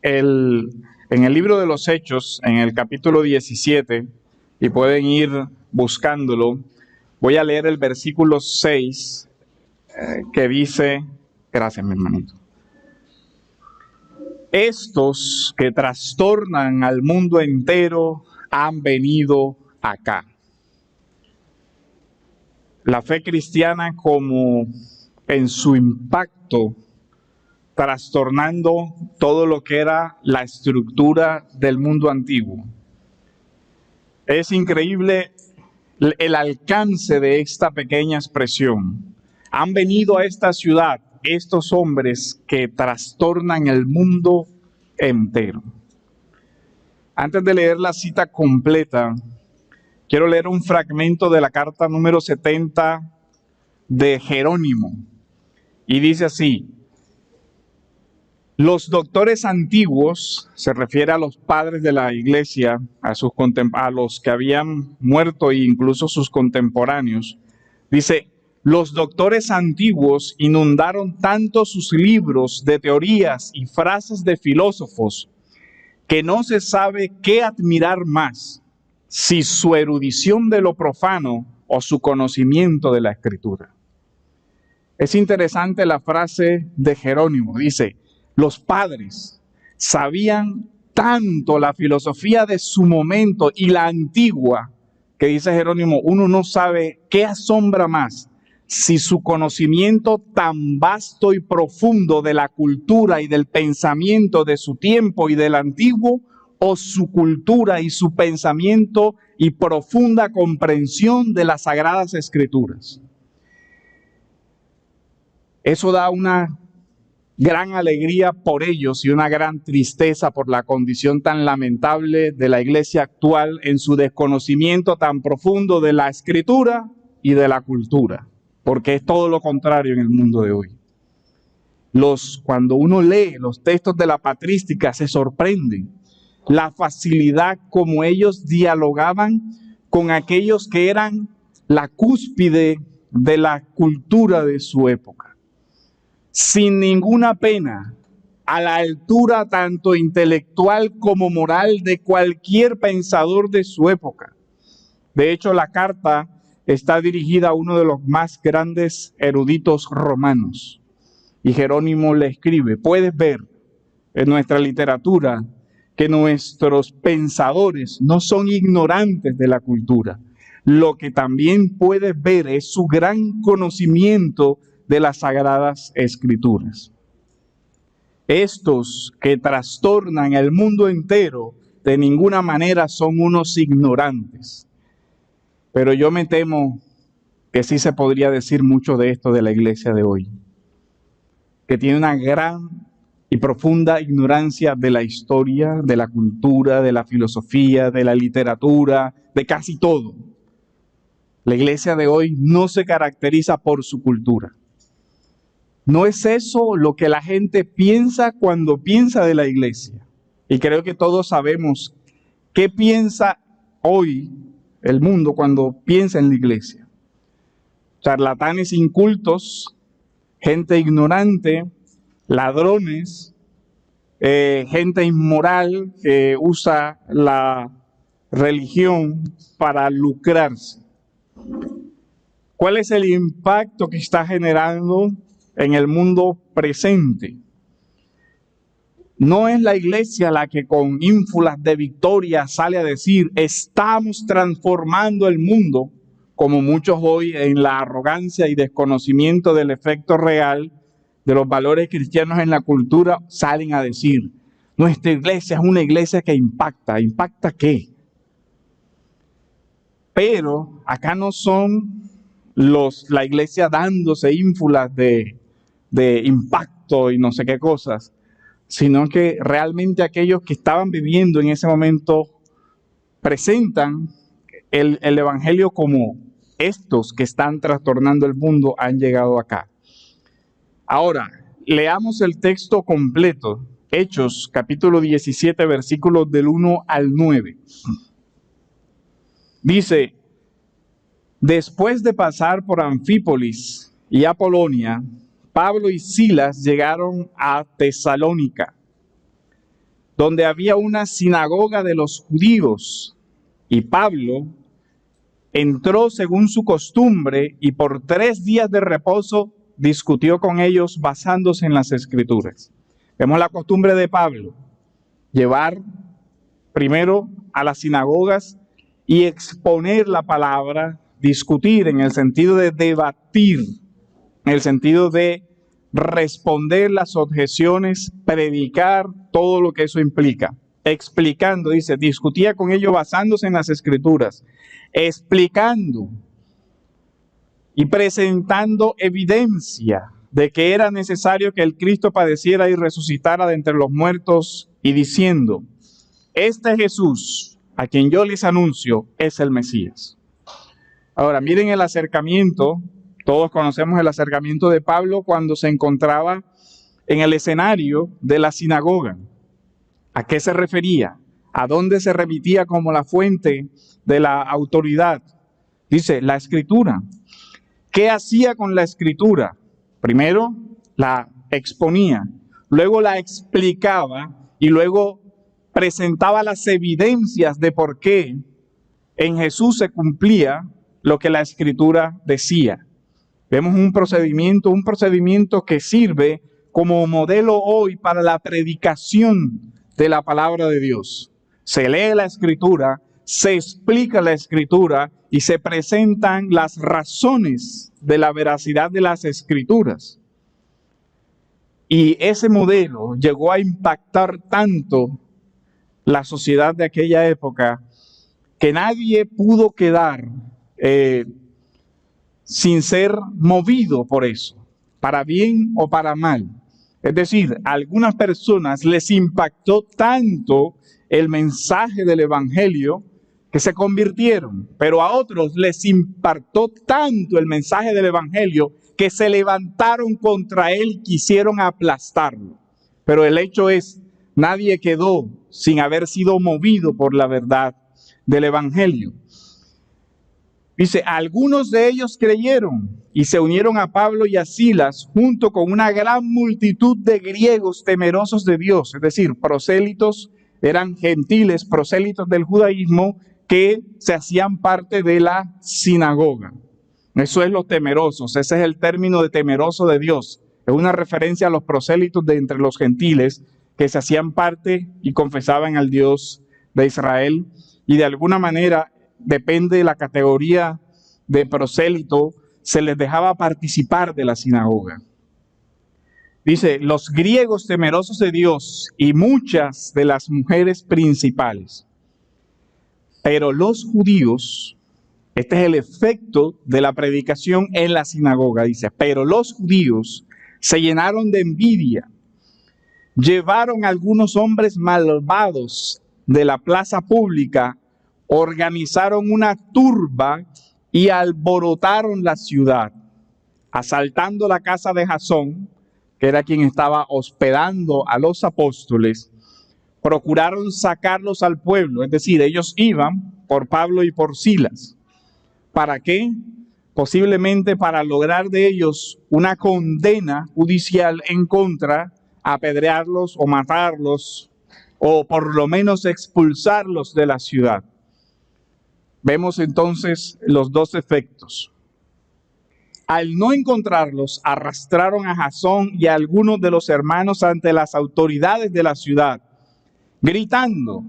en el libro de los Hechos, en el capítulo 17, y pueden ir buscándolo, voy a leer el versículo 6, que dice, gracias mi hermanito, estos que trastornan al mundo entero han venido acá. La fe cristiana como en su impacto, trastornando todo lo que era la estructura del mundo antiguo. Es increíble el alcance de esta pequeña expresión. Han venido a esta ciudad estos hombres que trastornan el mundo entero. Antes de leer la cita completa, quiero leer un fragmento de la carta número 70 de Jerónimo. Y dice así: los doctores antiguos, se refiere a los padres de la iglesia, a los que habían muerto e incluso sus contemporáneos, dice, los doctores antiguos inundaron tanto sus libros de teorías y frases de filósofos que no se sabe qué admirar más, si su erudición de lo profano o su conocimiento de la Escritura. Es interesante la frase de Jerónimo, dice, los padres sabían tanto la filosofía de su momento y la antigua, que dice Jerónimo, uno no sabe qué asombra más, si su conocimiento tan vasto y profundo de la cultura y del pensamiento de su tiempo y del antiguo, o su cultura y su pensamiento y profunda comprensión de las Sagradas Escrituras. Eso da una gran alegría por ellos y una gran tristeza por la condición tan lamentable de la iglesia actual en su desconocimiento tan profundo de la Escritura y de la cultura, porque es todo lo contrario en el mundo de hoy. Cuando uno lee los textos de la patrística se sorprenden la facilidad como ellos dialogaban con aquellos que eran la cúspide de la cultura de su época, sin ninguna pena, a la altura tanto intelectual como moral de cualquier pensador de su época. De hecho, la carta está dirigida a uno de los más grandes eruditos romanos, y Jerónimo le escribe, puedes ver en nuestra literatura que nuestros pensadores no son ignorantes de la cultura. Lo que también puedes ver es su gran conocimiento de las Sagradas Escrituras. Estos que trastornan el mundo entero de ninguna manera son unos ignorantes. Pero yo me temo que sí se podría decir mucho de esto de la iglesia de hoy, que tiene una gran y profunda ignorancia de la historia, de la cultura, de la filosofía, de la literatura, de casi todo. La iglesia de hoy no se caracteriza por su cultura. No es eso lo que la gente piensa cuando piensa de la iglesia. Y creo que todos sabemos qué piensa hoy el mundo cuando piensa en la iglesia. Charlatanes incultos, gente ignorante, ladrones, gente inmoral que usa la religión para lucrarse. ¿Cuál es el impacto que está generando en el mundo presente? No es la iglesia la que con ínfulas de victoria sale a decir, estamos transformando el mundo, como muchos hoy en la arrogancia y desconocimiento del efecto real de los valores cristianos en la cultura salen a decir, nuestra iglesia es una iglesia que impacta. ¿Impacta qué? Pero acá no son la iglesia dándose ínfulas de impacto y no sé qué cosas, sino que realmente aquellos que estaban viviendo en ese momento presentan el evangelio como estos que están trastornando el mundo han llegado acá. Ahora, leamos el texto completo, Hechos, capítulo 17, versículos del 1 al 9. Dice, después de pasar por Anfípolis y Apolonia, Pablo y Silas llegaron a Tesalónica. donde había una sinagoga de los judíos, y Pablo entró según su costumbre y por 3 días de reposo discutió con ellos basándose en las Escrituras. Vemos la costumbre de Pablo, llevar primero a las sinagogas y exponer la palabra, discutir en el sentido de debatir, en el sentido de responder las objeciones, predicar, todo lo que eso implica. Explicando, dice, discutía con ellos basándose en las Escrituras, explicando y presentando evidencia de que era necesario que el Cristo padeciera y resucitara de entre los muertos, y diciendo, este Jesús, a quien yo les anuncio, es el Mesías. Ahora, miren el acercamiento. Todos conocemos el acercamiento de Pablo cuando se encontraba en el escenario de la sinagoga. ¿A qué se refería? ¿A dónde se remitía como la fuente de la autoridad? Dice, la Escritura. ¿Qué hacía con la Escritura? Primero la exponía, luego la explicaba y luego presentaba las evidencias de por qué en Jesús se cumplía lo que la Escritura decía. Vemos un procedimiento que sirve como modelo hoy para la predicación de la palabra de Dios. Se lee la Escritura, se explica la Escritura y se presentan las razones de la veracidad de las Escrituras. Y ese modelo llegó a impactar tanto la sociedad de aquella época que nadie pudo quedar sin ser movido por eso, para bien o para mal. Es decir, a algunas personas les impactó tanto el mensaje del Evangelio que se convirtieron, pero a otros les impactó tanto el mensaje del Evangelio que se levantaron contra él y quisieron aplastarlo. Pero el hecho es, nadie quedó sin haber sido movido por la verdad del Evangelio. Dice, algunos de ellos creyeron y se unieron a Pablo y a Silas junto con una gran multitud de griegos temerosos de Dios, es decir, prosélitos, eran gentiles, prosélitos del judaísmo que se hacían parte de la sinagoga. Eso es los temerosos, ese es el término de temeroso de Dios. Es una referencia a los prosélitos de entre los gentiles que se hacían parte y confesaban al Dios de Israel, y de alguna manera, depende de la categoría de prosélito, se les dejaba participar de la sinagoga. Dice, los griegos temerosos de Dios y muchas de las mujeres principales. Pero los judíos, este es el efecto de la predicación en la sinagoga, dice, pero los judíos se llenaron de envidia, llevaron a algunos hombres malvados de la plaza pública, organizaron una turba y alborotaron la ciudad, asaltando la casa de Jasón, que era quien estaba hospedando a los apóstoles. Procuraron sacarlos al pueblo, es decir, ellos iban por Pablo y por Silas. ¿Para qué? Posiblemente para lograr de ellos una condena judicial en contra, apedrearlos o matarlos, o por lo menos expulsarlos de la ciudad. Vemos entonces los dos efectos. Al no encontrarlos, arrastraron a Jasón y a algunos de los hermanos ante las autoridades de la ciudad, gritando,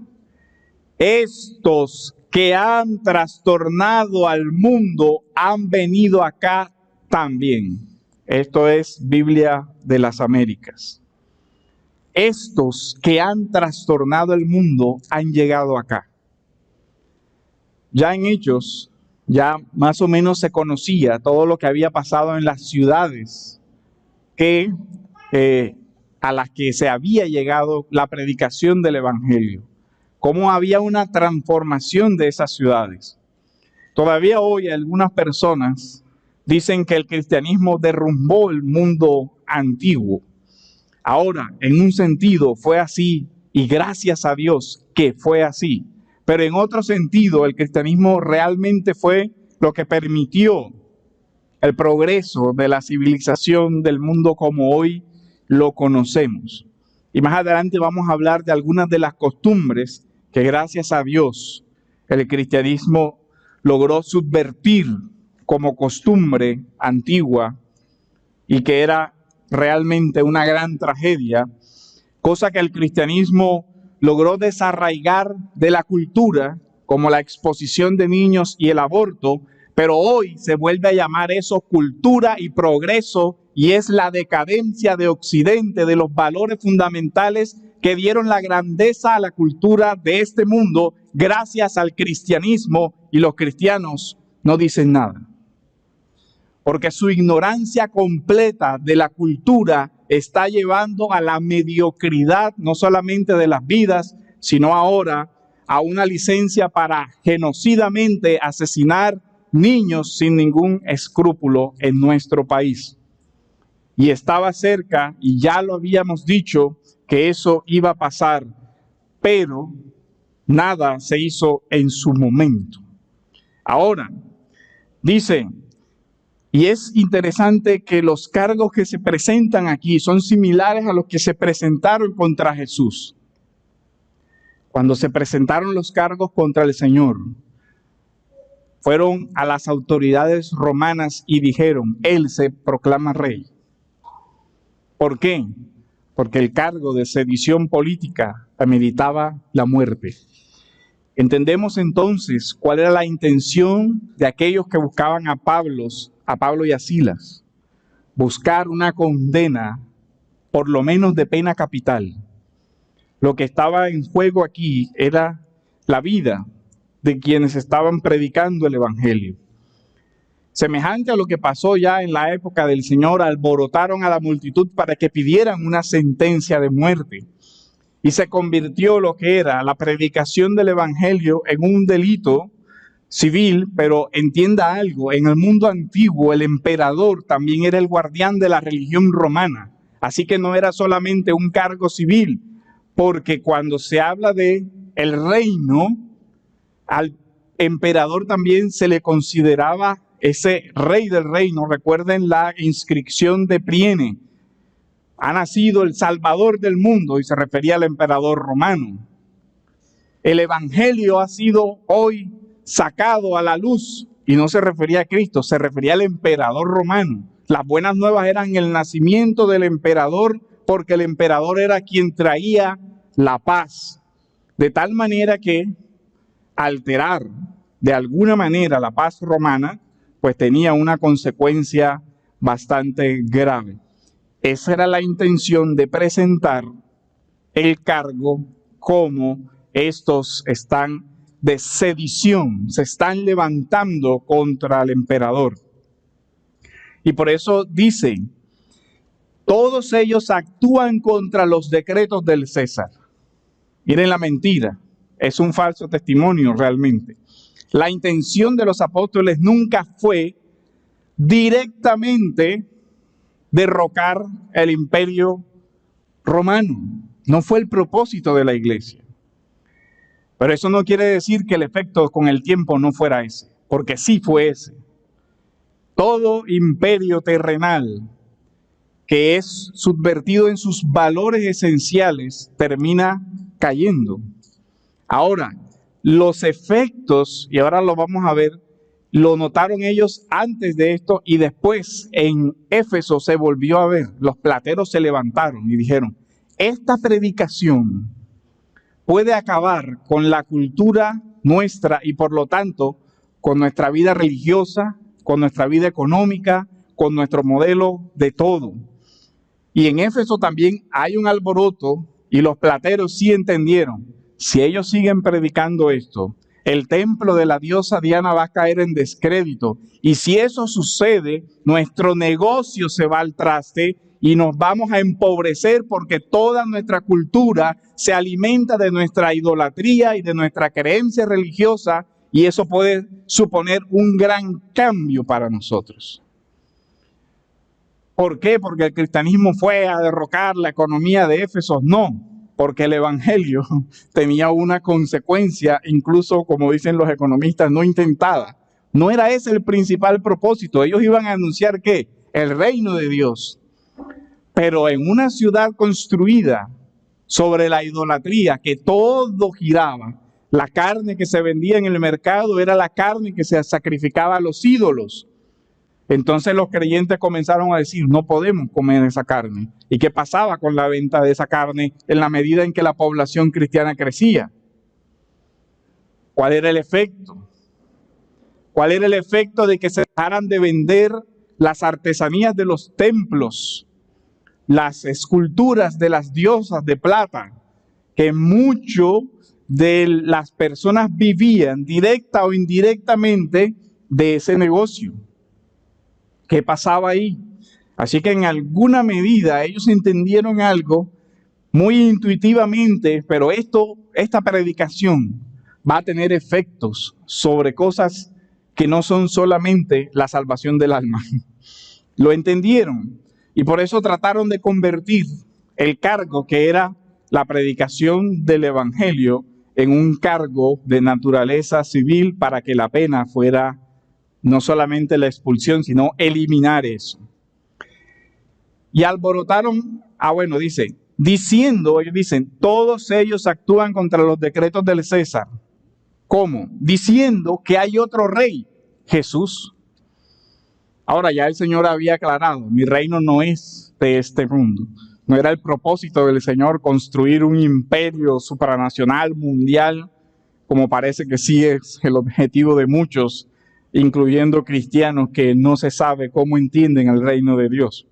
estos que han trastornado al mundo han venido acá también. Esto es Biblia de las Américas. Estos que han trastornado el mundo han llegado acá. Ya en Hechos, ya más o menos se conocía todo lo que había pasado en las ciudades a las que se había llegado la predicación del Evangelio. Cómo había una transformación de esas ciudades. Todavía hoy algunas personas dicen que el cristianismo derrumbó el mundo antiguo. Ahora, en un sentido fue así, y gracias a Dios que fue así. Pero en otro sentido, el cristianismo realmente fue lo que permitió el progreso de la civilización del mundo como hoy lo conocemos. Y más adelante vamos a hablar de algunas de las costumbres que gracias a Dios el cristianismo logró subvertir como costumbre antigua y que era realmente una gran tragedia, cosa que el cristianismo logró desarraigar de la cultura, como la exposición de niños y el aborto, pero hoy se vuelve a llamar eso cultura y progreso, y es la decadencia de Occidente, de los valores fundamentales que dieron la grandeza a la cultura de este mundo gracias al cristianismo, y los cristianos no dicen nada. Porque su ignorancia completa de la cultura está llevando a la mediocridad, no solamente de las vidas, sino ahora a una licencia para genocidamente asesinar niños sin ningún escrúpulo en nuestro país. Y estaba cerca, y ya lo habíamos dicho, que eso iba a pasar, pero nada se hizo en su momento. Ahora, dice, y es interesante que los cargos que se presentan aquí son similares a los que se presentaron contra Jesús. Cuando se presentaron los cargos contra el Señor, fueron a las autoridades romanas y dijeron, Él se proclama rey. ¿Por qué? Porque el cargo de sedición política ameritaba la muerte. Entendemos entonces cuál era la intención de aquellos que buscaban a Pablo y a Silas. Buscar una condena, por lo menos de pena capital. Lo que estaba en juego aquí era la vida de quienes estaban predicando el evangelio. Semejante a lo que pasó ya en la época del Señor, alborotaron a la multitud para que pidieran una sentencia de muerte. Y se convirtió lo que era la predicación del evangelio en un delito civil, pero entienda algo, en el mundo antiguo el emperador también era el guardián de la religión romana. Así que no era solamente un cargo civil, porque cuando se habla de el reino, al emperador también se le consideraba ese rey del reino. Recuerden la inscripción de Priene. Ha nacido el Salvador del mundo, y se refería al emperador romano. El evangelio ha sido hoy sacado a la luz, y no se refería a Cristo, se refería al emperador romano. Las buenas nuevas eran el nacimiento del emperador, porque el emperador era quien traía la paz. De tal manera que alterar de alguna manera la paz romana, pues tenía una consecuencia bastante grave. Esa era la intención de presentar el cargo como estos están de sedición, se están levantando contra el emperador. Y por eso dicen, todos ellos actúan contra los decretos del César. Miren la mentira, es un falso testimonio realmente. La intención de los apóstoles nunca fue directamente derrocar el imperio romano. No fue el propósito de la iglesia. Pero eso no quiere decir que el efecto con el tiempo no fuera ese, porque sí fue ese. Todo imperio terrenal que es subvertido en sus valores esenciales termina cayendo. Ahora, los efectos, y ahora lo vamos a ver, lo notaron ellos antes de esto y después en Éfeso se volvió a ver. Los plateros se levantaron y dijeron, esta predicación puede acabar con la cultura nuestra y por lo tanto con nuestra vida religiosa, con nuestra vida económica, con nuestro modelo de todo. Y en Éfeso también hay un alboroto y los plateros sí entendieron, si ellos siguen predicando esto, el templo de la diosa Diana va a caer en descrédito. Y si eso sucede, nuestro negocio se va al traste y nos vamos a empobrecer porque toda nuestra cultura se alimenta de nuestra idolatría y de nuestra creencia religiosa, y eso puede suponer un gran cambio para nosotros. ¿Por qué? Porque el cristianismo fue a derrocar la economía de Éfeso. No, porque el evangelio tenía una consecuencia, incluso como dicen los economistas, no intentada. No era ese el principal propósito. Ellos iban a anunciar ¿qué? El reino de Dios. Pero en una ciudad construida sobre la idolatría, que todo giraba. La carne que se vendía en el mercado era la carne que se sacrificaba a los ídolos. Entonces los creyentes comenzaron a decir, no podemos comer esa carne. ¿Y qué pasaba con la venta de esa carne en la medida en que la población cristiana crecía? ¿Cuál era el efecto? ¿Cuál era el efecto de que se dejaran de vender las artesanías de los templos, las esculturas de las diosas de plata, que mucho de las personas vivían directa o indirectamente de ese negocio? ¿Qué pasaba ahí? Así que en alguna medida ellos entendieron algo muy intuitivamente, pero esta predicación va a tener efectos sobre cosas que no son solamente la salvación del alma. Lo entendieron y por eso trataron de convertir el cargo que era la predicación del evangelio en un cargo de naturaleza civil para que la pena fuera no solamente la expulsión, sino eliminar eso. Y alborotaron, ellos dicen, todos ellos actúan contra los decretos del César. ¿Cómo? Diciendo que hay otro rey, Jesús. Ahora ya el Señor había aclarado, mi reino no es de este mundo. No era el propósito del Señor construir un imperio supranacional, mundial, como parece que sí es el objetivo de muchos, incluyendo cristianos que no se sabe cómo entienden el reino de Dios.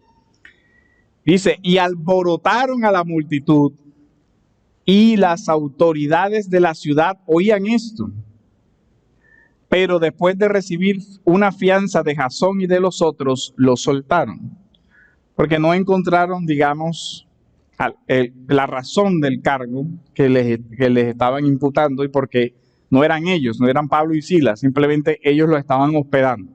Dice, y alborotaron a la multitud y las autoridades de la ciudad oían esto. Pero después de recibir una fianza de Jasón y de los otros, los soltaron. Porque no encontraron, la razón del cargo que les estaban imputando y porque no eran ellos, no eran Pablo y Silas, simplemente ellos lo estaban hospedando.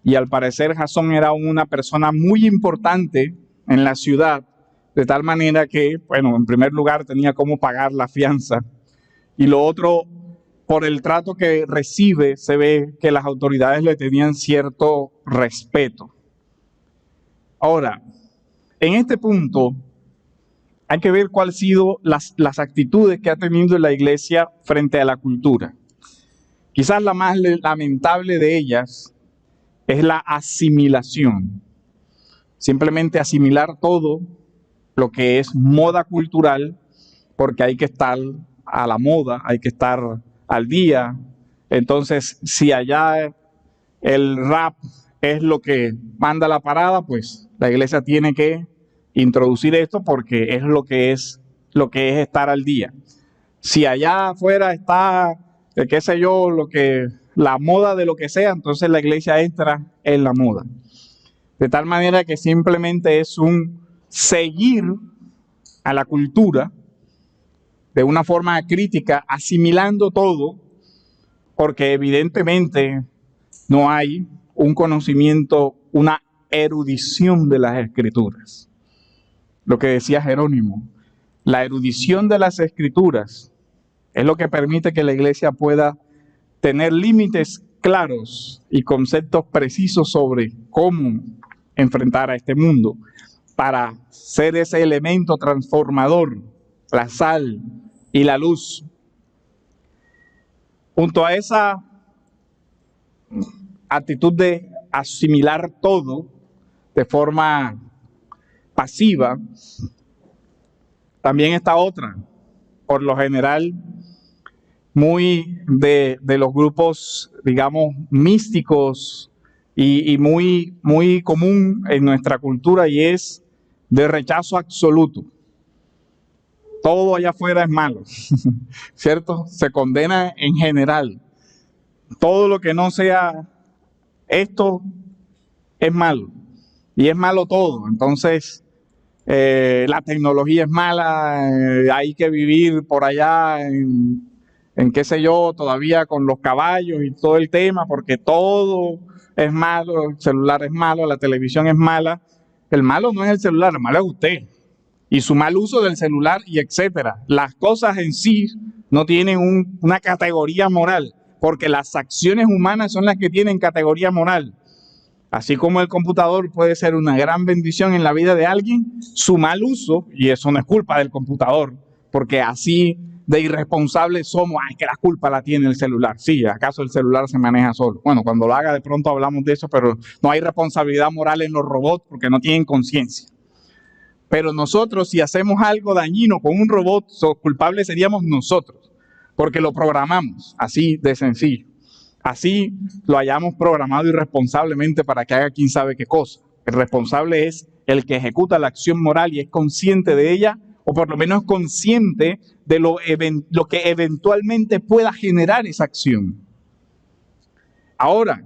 Y al parecer Jasón era una persona muy importante en la ciudad, de tal manera que, en primer lugar tenía cómo pagar la fianza. Y lo otro, por el trato que recibe, se ve que las autoridades le tenían cierto respeto. Ahora, en este punto, hay que ver cuáles han sido las actitudes que ha tenido la iglesia frente a la cultura. Quizás la más lamentable de ellas es la asimilación. Simplemente asimilar todo lo que es moda cultural, porque hay que estar a la moda, hay que estar al día. Entonces, si allá el rap es lo que manda la parada, pues la iglesia tiene que introducir esto porque es lo que es estar al día. Si allá afuera está, la moda de lo que sea, entonces la iglesia entra en la moda. De tal manera que simplemente es un seguir a la cultura de una forma crítica, asimilando todo, porque evidentemente no hay un conocimiento, una erudición de las Escrituras. Lo que decía Jerónimo, la erudición de las Escrituras es lo que permite que la iglesia pueda tener límites claros y conceptos precisos sobre cómo enfrentar a este mundo para ser ese elemento transformador, la sal y la luz. Junto a esa actitud de asimilar todo de forma pasiva, también está otra, por lo general, muy de los grupos, místicos y muy común en nuestra cultura, y es de rechazo absoluto. Todo allá afuera es malo, ¿cierto? Se condena en general. Todo lo que no sea esto es malo, y es malo todo. Entonces, la tecnología es mala, hay que vivir por allá en qué sé yo, todavía con los caballos y todo el tema, porque todo es malo, el celular es malo, la televisión es mala. El malo no es el celular, el malo es usted y su mal uso del celular y etcétera. Las cosas en sí no tienen una categoría moral, porque las acciones humanas son las que tienen categoría moral. Así como el computador puede ser una gran bendición en la vida de alguien, su mal uso, y eso no es culpa del computador, porque así de irresponsables somos, que la culpa la tiene el celular. Sí, ¿acaso el celular se maneja solo? Bueno, cuando lo haga de pronto hablamos de eso, pero no hay responsabilidad moral en los robots porque no tienen conciencia. Pero nosotros, si hacemos algo dañino con un robot, culpables seríamos nosotros, porque lo programamos, así de sencillo. Así lo hayamos programado irresponsablemente para que haga quién sabe qué cosa. El responsable es el que ejecuta la acción moral y es consciente de ella, o por lo menos consciente de lo que eventualmente pueda generar esa acción. Ahora,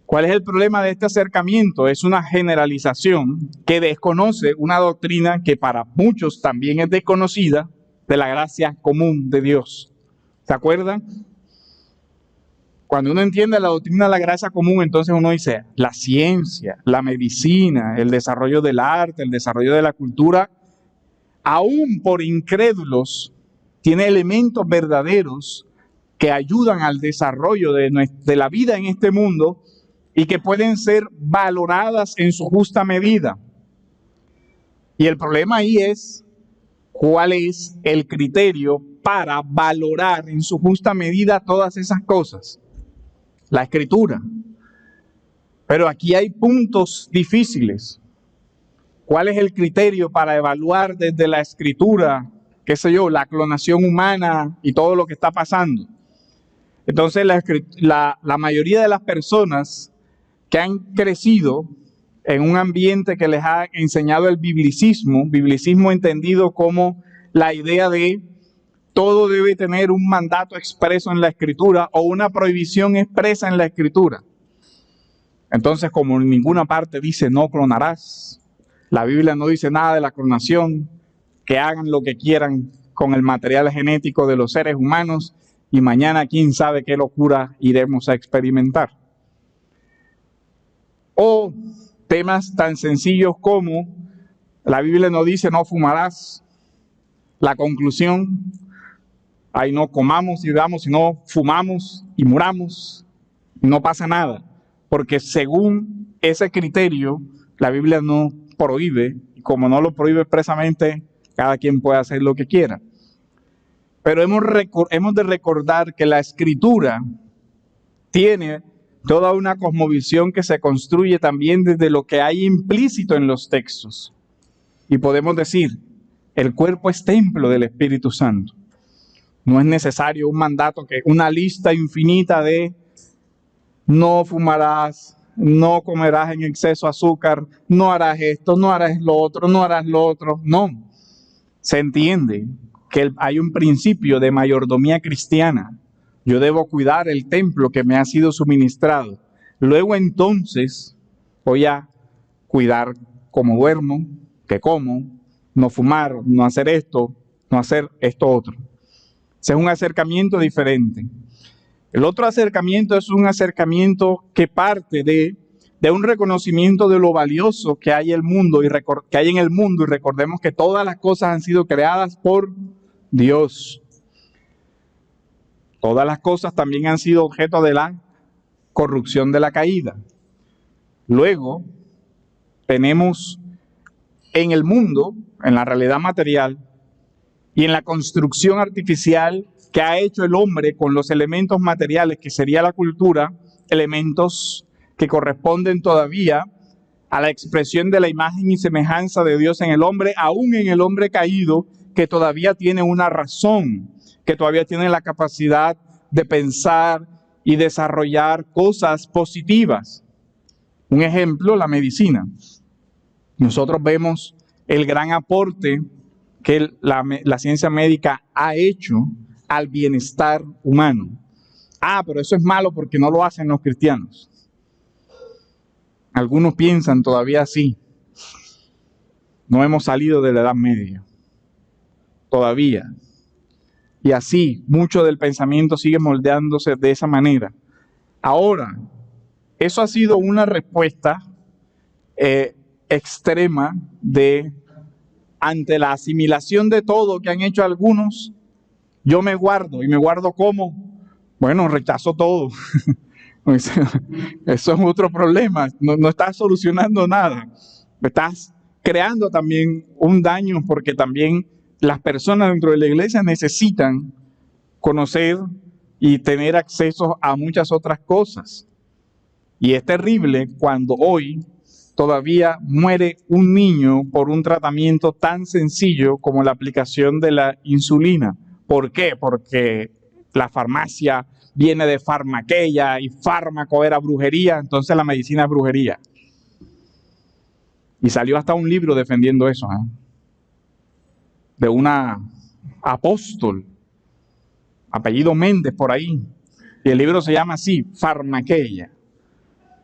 ¿cuál es el problema de este acercamiento? Es una generalización que desconoce una doctrina que para muchos también es desconocida, de la gracia común de Dios. ¿Se acuerdan? Cuando uno entiende la doctrina de la gracia común, entonces uno dice, la ciencia, la medicina, el desarrollo del arte, el desarrollo de la cultura, aún por incrédulos, tiene elementos verdaderos que ayudan al desarrollo de la vida en este mundo y que pueden ser valoradas en su justa medida. Y el problema ahí es, ¿cuál es el criterio para valorar en su justa medida todas esas cosas? La Escritura. Pero aquí hay puntos difíciles. ¿Cuál es el criterio para evaluar desde la Escritura, qué sé yo, la clonación humana y todo lo que está pasando? Entonces la mayoría de las personas que han crecido en un ambiente que les ha enseñado el biblicismo entendido como la idea de todo debe tener un mandato expreso en la Escritura o una prohibición expresa en la Escritura. Entonces, como en ninguna parte dice no clonarás, la Biblia no dice nada de la clonación, que hagan lo que quieran con el material genético de los seres humanos y mañana quién sabe qué locura iremos a experimentar. O temas tan sencillos como la Biblia no dice no fumarás. La conclusión, ahí no comamos y bebamos, sino fumamos y muramos, no pasa nada, porque según ese criterio, la Biblia no prohíbe, y como no lo prohíbe expresamente, cada quien puede hacer lo que quiera. Pero hemos de recordar que la Escritura tiene toda una cosmovisión que se construye también desde lo que hay implícito en los textos. Y podemos decir, el cuerpo es templo del Espíritu Santo. No es necesario un mandato, una lista infinita de no fumarás, no comerás en exceso azúcar, no harás esto, no harás lo otro, no harás lo otro. No, se entiende que hay un principio de mayordomía cristiana. Yo debo cuidar el templo que me ha sido suministrado. Luego entonces voy a cuidar cómo duermo, qué como, no fumar, no hacer esto, no hacer esto otro. Ese es un acercamiento diferente. El otro acercamiento es un acercamiento que parte de un reconocimiento de lo valioso que hay en el mundo y recordemos que todas las cosas han sido creadas por Dios. Todas las cosas también han sido objeto de la corrupción de la caída. Luego tenemos en el mundo, en la realidad material, y en la construcción artificial que ha hecho el hombre con los elementos materiales, que sería la cultura, elementos que corresponden todavía a la expresión de la imagen y semejanza de Dios en el hombre, aún en el hombre caído, que todavía tiene una razón, que todavía tiene la capacidad de pensar y desarrollar cosas positivas. Un ejemplo, la medicina. Nosotros vemos el gran aporte que la ciencia médica ha hecho al bienestar humano. Pero eso es malo porque no lo hacen los cristianos. Algunos piensan todavía así. No hemos salido de la Edad Media. Todavía. Y así, mucho del pensamiento sigue moldeándose de esa manera. Ahora, eso ha sido una respuesta extrema ante la asimilación de todo que han hecho algunos. Yo me guardo, ¿y me guardo cómo? Bueno, rechazo todo. Eso es otro problema. No estás solucionando nada. Estás creando también un daño, porque también las personas dentro de la iglesia necesitan conocer y tener acceso a muchas otras cosas. Y es terrible cuando hoy todavía muere un niño por un tratamiento tan sencillo como la aplicación de la insulina. ¿Por qué? Porque la farmacia viene de farmaqueia y fármaco era brujería, entonces la medicina es brujería. Y salió hasta un libro defendiendo eso, de una apóstol, apellido Méndez por ahí, y el libro se llama así, Farmaqueia.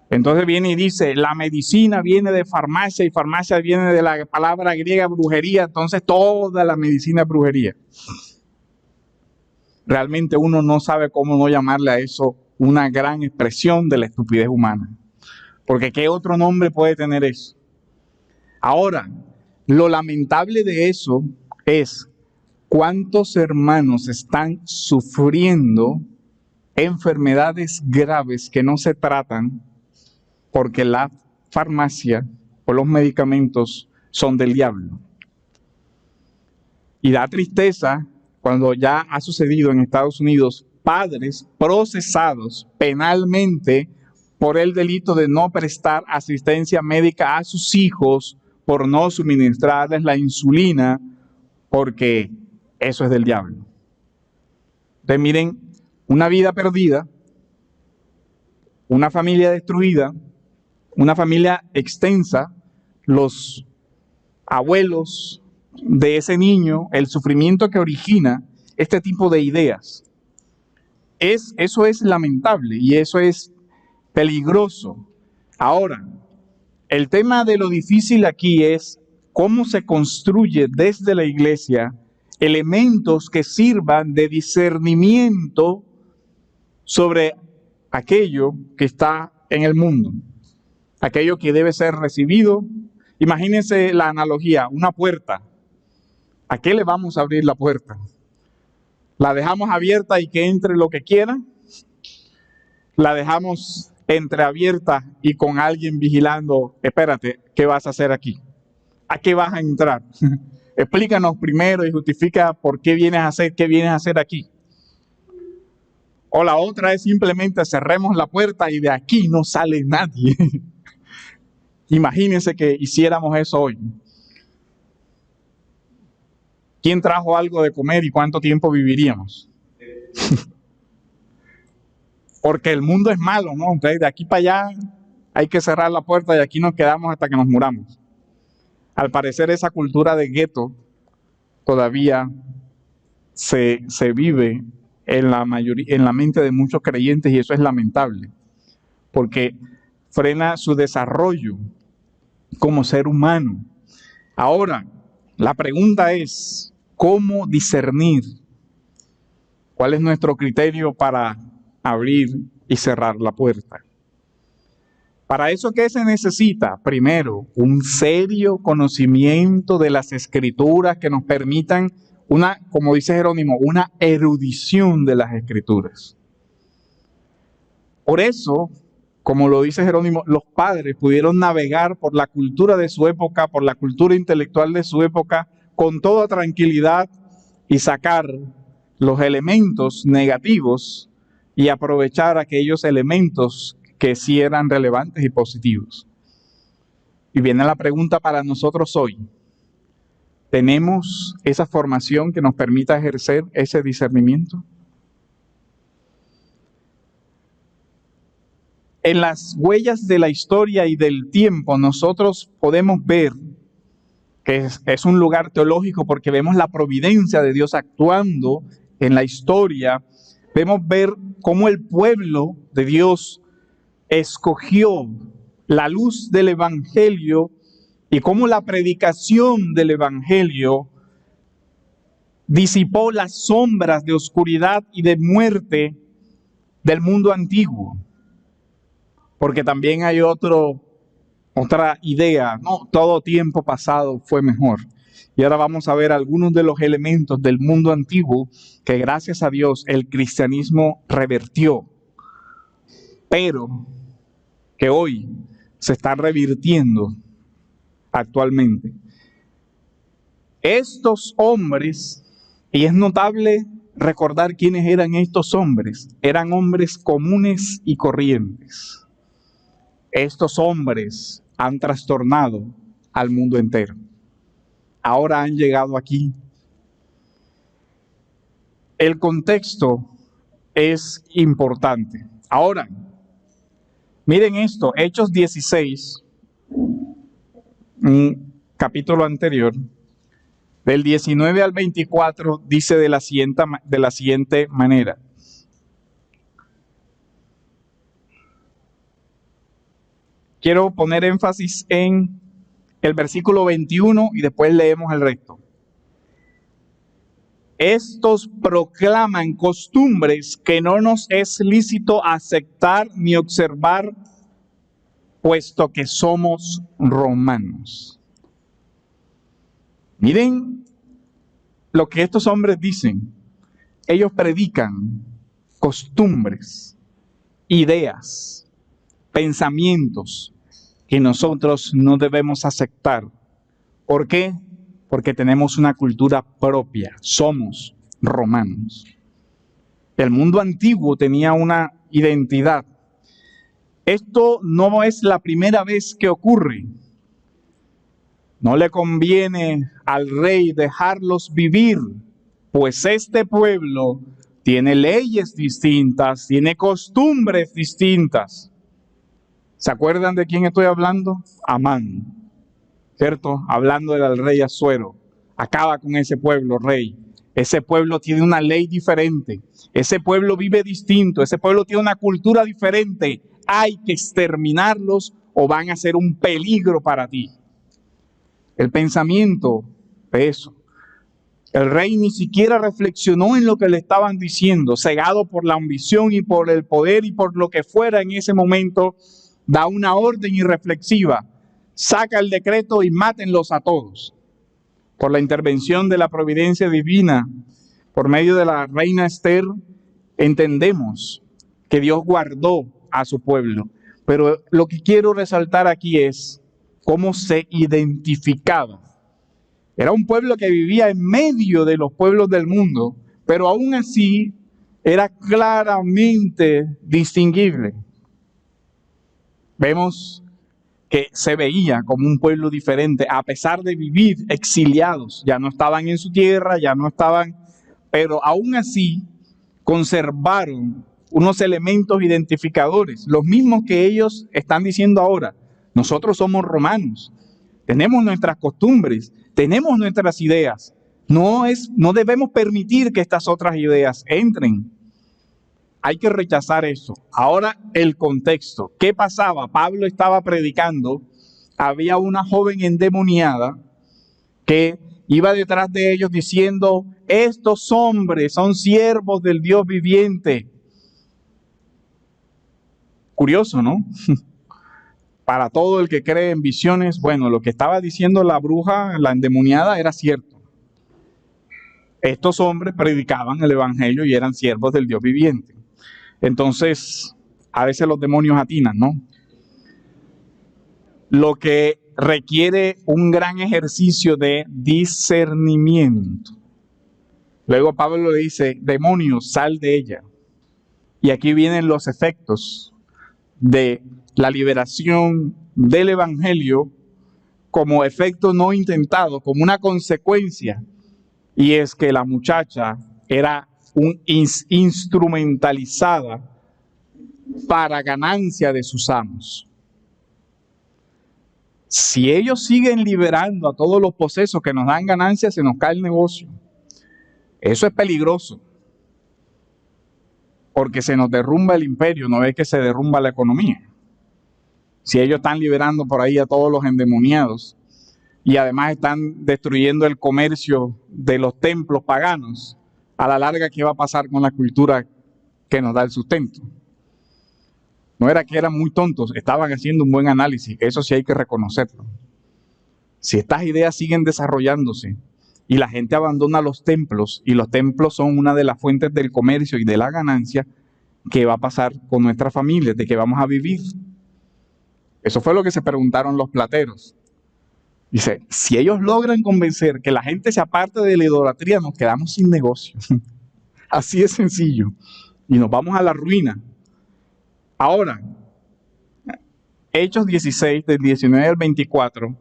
Entonces viene y dice, la medicina viene de farmacia y farmacia viene de la palabra griega brujería, entonces toda la medicina es brujería. Realmente uno no sabe cómo no llamarle a eso una gran expresión de la estupidez humana. Porque ¿qué otro nombre puede tener eso? Ahora, lo lamentable de eso es cuántos hermanos están sufriendo enfermedades graves que no se tratan porque la farmacia o los medicamentos son del diablo. Y da tristeza cuando ya ha sucedido en Estados Unidos padres procesados penalmente por el delito de no prestar asistencia médica a sus hijos por no suministrarles la insulina, porque eso es del diablo. Entonces miren, una vida perdida, una familia destruida, una familia extensa, los abuelos de ese niño, el sufrimiento que origina este tipo de ideas. Eso es lamentable y eso es peligroso. Ahora, el tema de lo difícil aquí es cómo se construye desde la iglesia elementos que sirvan de discernimiento sobre aquello que está en el mundo, aquello que debe ser recibido. Imagínense la analogía, una puerta. ¿A qué le vamos a abrir la puerta? ¿La dejamos abierta y que entre lo que quiera? ¿La dejamos entreabierta y con alguien vigilando? Espérate, ¿qué vas a hacer aquí? ¿A qué vas a entrar? Explícanos primero y justifica por qué vienes a hacer aquí. O la otra es simplemente cerremos la puerta y de aquí no sale nadie. Imagínense que hiciéramos eso hoy. ¿Quién trajo algo de comer y cuánto tiempo viviríamos? Porque el mundo es malo, ¿no? Entonces, de aquí para allá hay que cerrar la puerta y aquí nos quedamos hasta que nos muramos. Al parecer esa cultura de gueto todavía se vive en la mente de muchos creyentes y eso es lamentable, porque frena su desarrollo como ser humano. Ahora, la pregunta es, ¿cómo discernir? ¿Cuál es nuestro criterio para abrir y cerrar la puerta? Para eso, ¿qué se necesita? Primero, un serio conocimiento de las Escrituras que nos permitan como dice Jerónimo, una erudición de las Escrituras. Por eso, como lo dice Jerónimo, los padres pudieron navegar por la cultura de su época, por la cultura intelectual de su época, con toda tranquilidad y sacar los elementos negativos y aprovechar aquellos elementos que sí eran relevantes y positivos. Y viene la pregunta para nosotros hoy. ¿Tenemos esa formación que nos permita ejercer ese discernimiento? En las huellas de la historia y del tiempo nosotros podemos ver que es un lugar teológico porque vemos la providencia de Dios actuando en la historia. Vemos ver cómo el pueblo de Dios escogió la luz del Evangelio y cómo la predicación del Evangelio disipó las sombras de oscuridad y de muerte del mundo antiguo. Porque también hay otra idea, no, todo tiempo pasado fue mejor. Y ahora vamos a ver algunos de los elementos del mundo antiguo que gracias a Dios el cristianismo revertió. pero que hoy se está revirtiendo actualmente. Estos hombres, y es notable recordar quiénes eran estos hombres, eran hombres comunes y corrientes. Estos hombres han trastornado al mundo entero. Ahora han llegado aquí. El contexto es importante. Ahora, miren esto, Hechos 16, un capítulo anterior, del 19 al 24, dice de la siguiente manera. Quiero poner énfasis en el versículo 21 y después leemos el resto. Estos proclaman costumbres que no nos es lícito aceptar ni observar, puesto que somos romanos. Miren lo que estos hombres dicen. Ellos predican costumbres, ideas, pensamientos que nosotros no debemos aceptar. ¿Por qué? Porque tenemos una cultura propia, somos romanos. El mundo antiguo tenía una identidad. Esto no es la primera vez que ocurre. No le conviene al rey dejarlos vivir, pues este pueblo tiene leyes distintas, tiene costumbres distintas. ¿Se acuerdan de quién estoy hablando? Amán. ¿Cierto? Hablando del rey Asuero. Acaba con ese pueblo, rey. Ese pueblo tiene una ley diferente. Ese pueblo vive distinto. Ese pueblo tiene una cultura diferente. Hay que exterminarlos o van a ser un peligro para ti. El pensamiento de eso. El rey ni siquiera reflexionó en lo que le estaban diciendo. Cegado por la ambición y por el poder y por lo que fuera en ese momento, da una orden irreflexiva. Saca el decreto y mátenlos a todos. Por la intervención de la providencia divina, por medio de la reina Esther, entendemos que Dios guardó a su pueblo. Pero lo que quiero resaltar aquí es cómo se identificaba. Era un pueblo que vivía en medio de los pueblos del mundo, pero aún así era claramente distinguible. Vemos que se veía como un pueblo diferente, a pesar de vivir exiliados. Ya no estaban en su tierra, ya no estaban, pero aún así conservaron unos elementos identificadores, los mismos que ellos están diciendo ahora. Nosotros somos romanos, tenemos nuestras costumbres, tenemos nuestras ideas. No debemos permitir que estas otras ideas entren. Hay que rechazar eso. Ahora el contexto. ¿Qué pasaba? Pablo estaba predicando. Había una joven endemoniada que iba detrás de ellos diciendo: estos hombres son siervos del Dios viviente. Curioso, ¿no? Para todo el que cree en visiones, bueno, lo que estaba diciendo la bruja, la endemoniada, era cierto. Estos hombres predicaban el evangelio y eran siervos del Dios viviente. Entonces, a veces los demonios atinan, ¿no? Lo que requiere un gran ejercicio de discernimiento. Luego Pablo le dice: demonio, sal de ella. Y aquí vienen los efectos de la liberación del evangelio como efecto no intentado, como una consecuencia. Y es que la muchacha era instrumentalizada para ganancia de sus amos. Si ellos siguen liberando a todos los posesos que nos dan ganancia, se nos cae el negocio. Eso es peligroso, porque se nos derrumba el imperio, no es que se derrumba la economía. Si ellos están liberando por ahí a todos los endemoniados y además están destruyendo el comercio de los templos paganos, a la larga, ¿qué va a pasar con la cultura que nos da el sustento? No era que eran muy tontos, estaban haciendo un buen análisis, eso sí hay que reconocerlo. Si estas ideas siguen desarrollándose y la gente abandona los templos, y los templos son una de las fuentes del comercio y de la ganancia, ¿qué va a pasar con nuestra familia? ¿De qué vamos a vivir? Eso fue lo que se preguntaron los plateros. Dice, si ellos logran convencer que la gente se aparte de la idolatría, nos quedamos sin negocio. Así de sencillo. Y nos vamos a la ruina. Ahora, Hechos 16, del 19 al 24,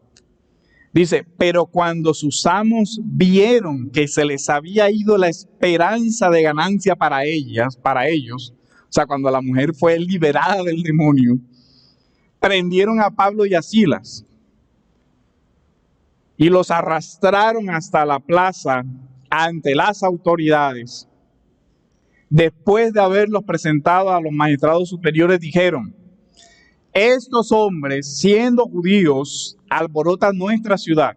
dice, pero cuando sus amos vieron que se les había ido la esperanza de ganancia para ellos, o sea, cuando la mujer fue liberada del demonio, prendieron a Pablo y a Silas y los arrastraron hasta la plaza ante las autoridades. Después de haberlos presentado a los magistrados superiores, dijeron, estos hombres, siendo judíos, alborotan nuestra ciudad.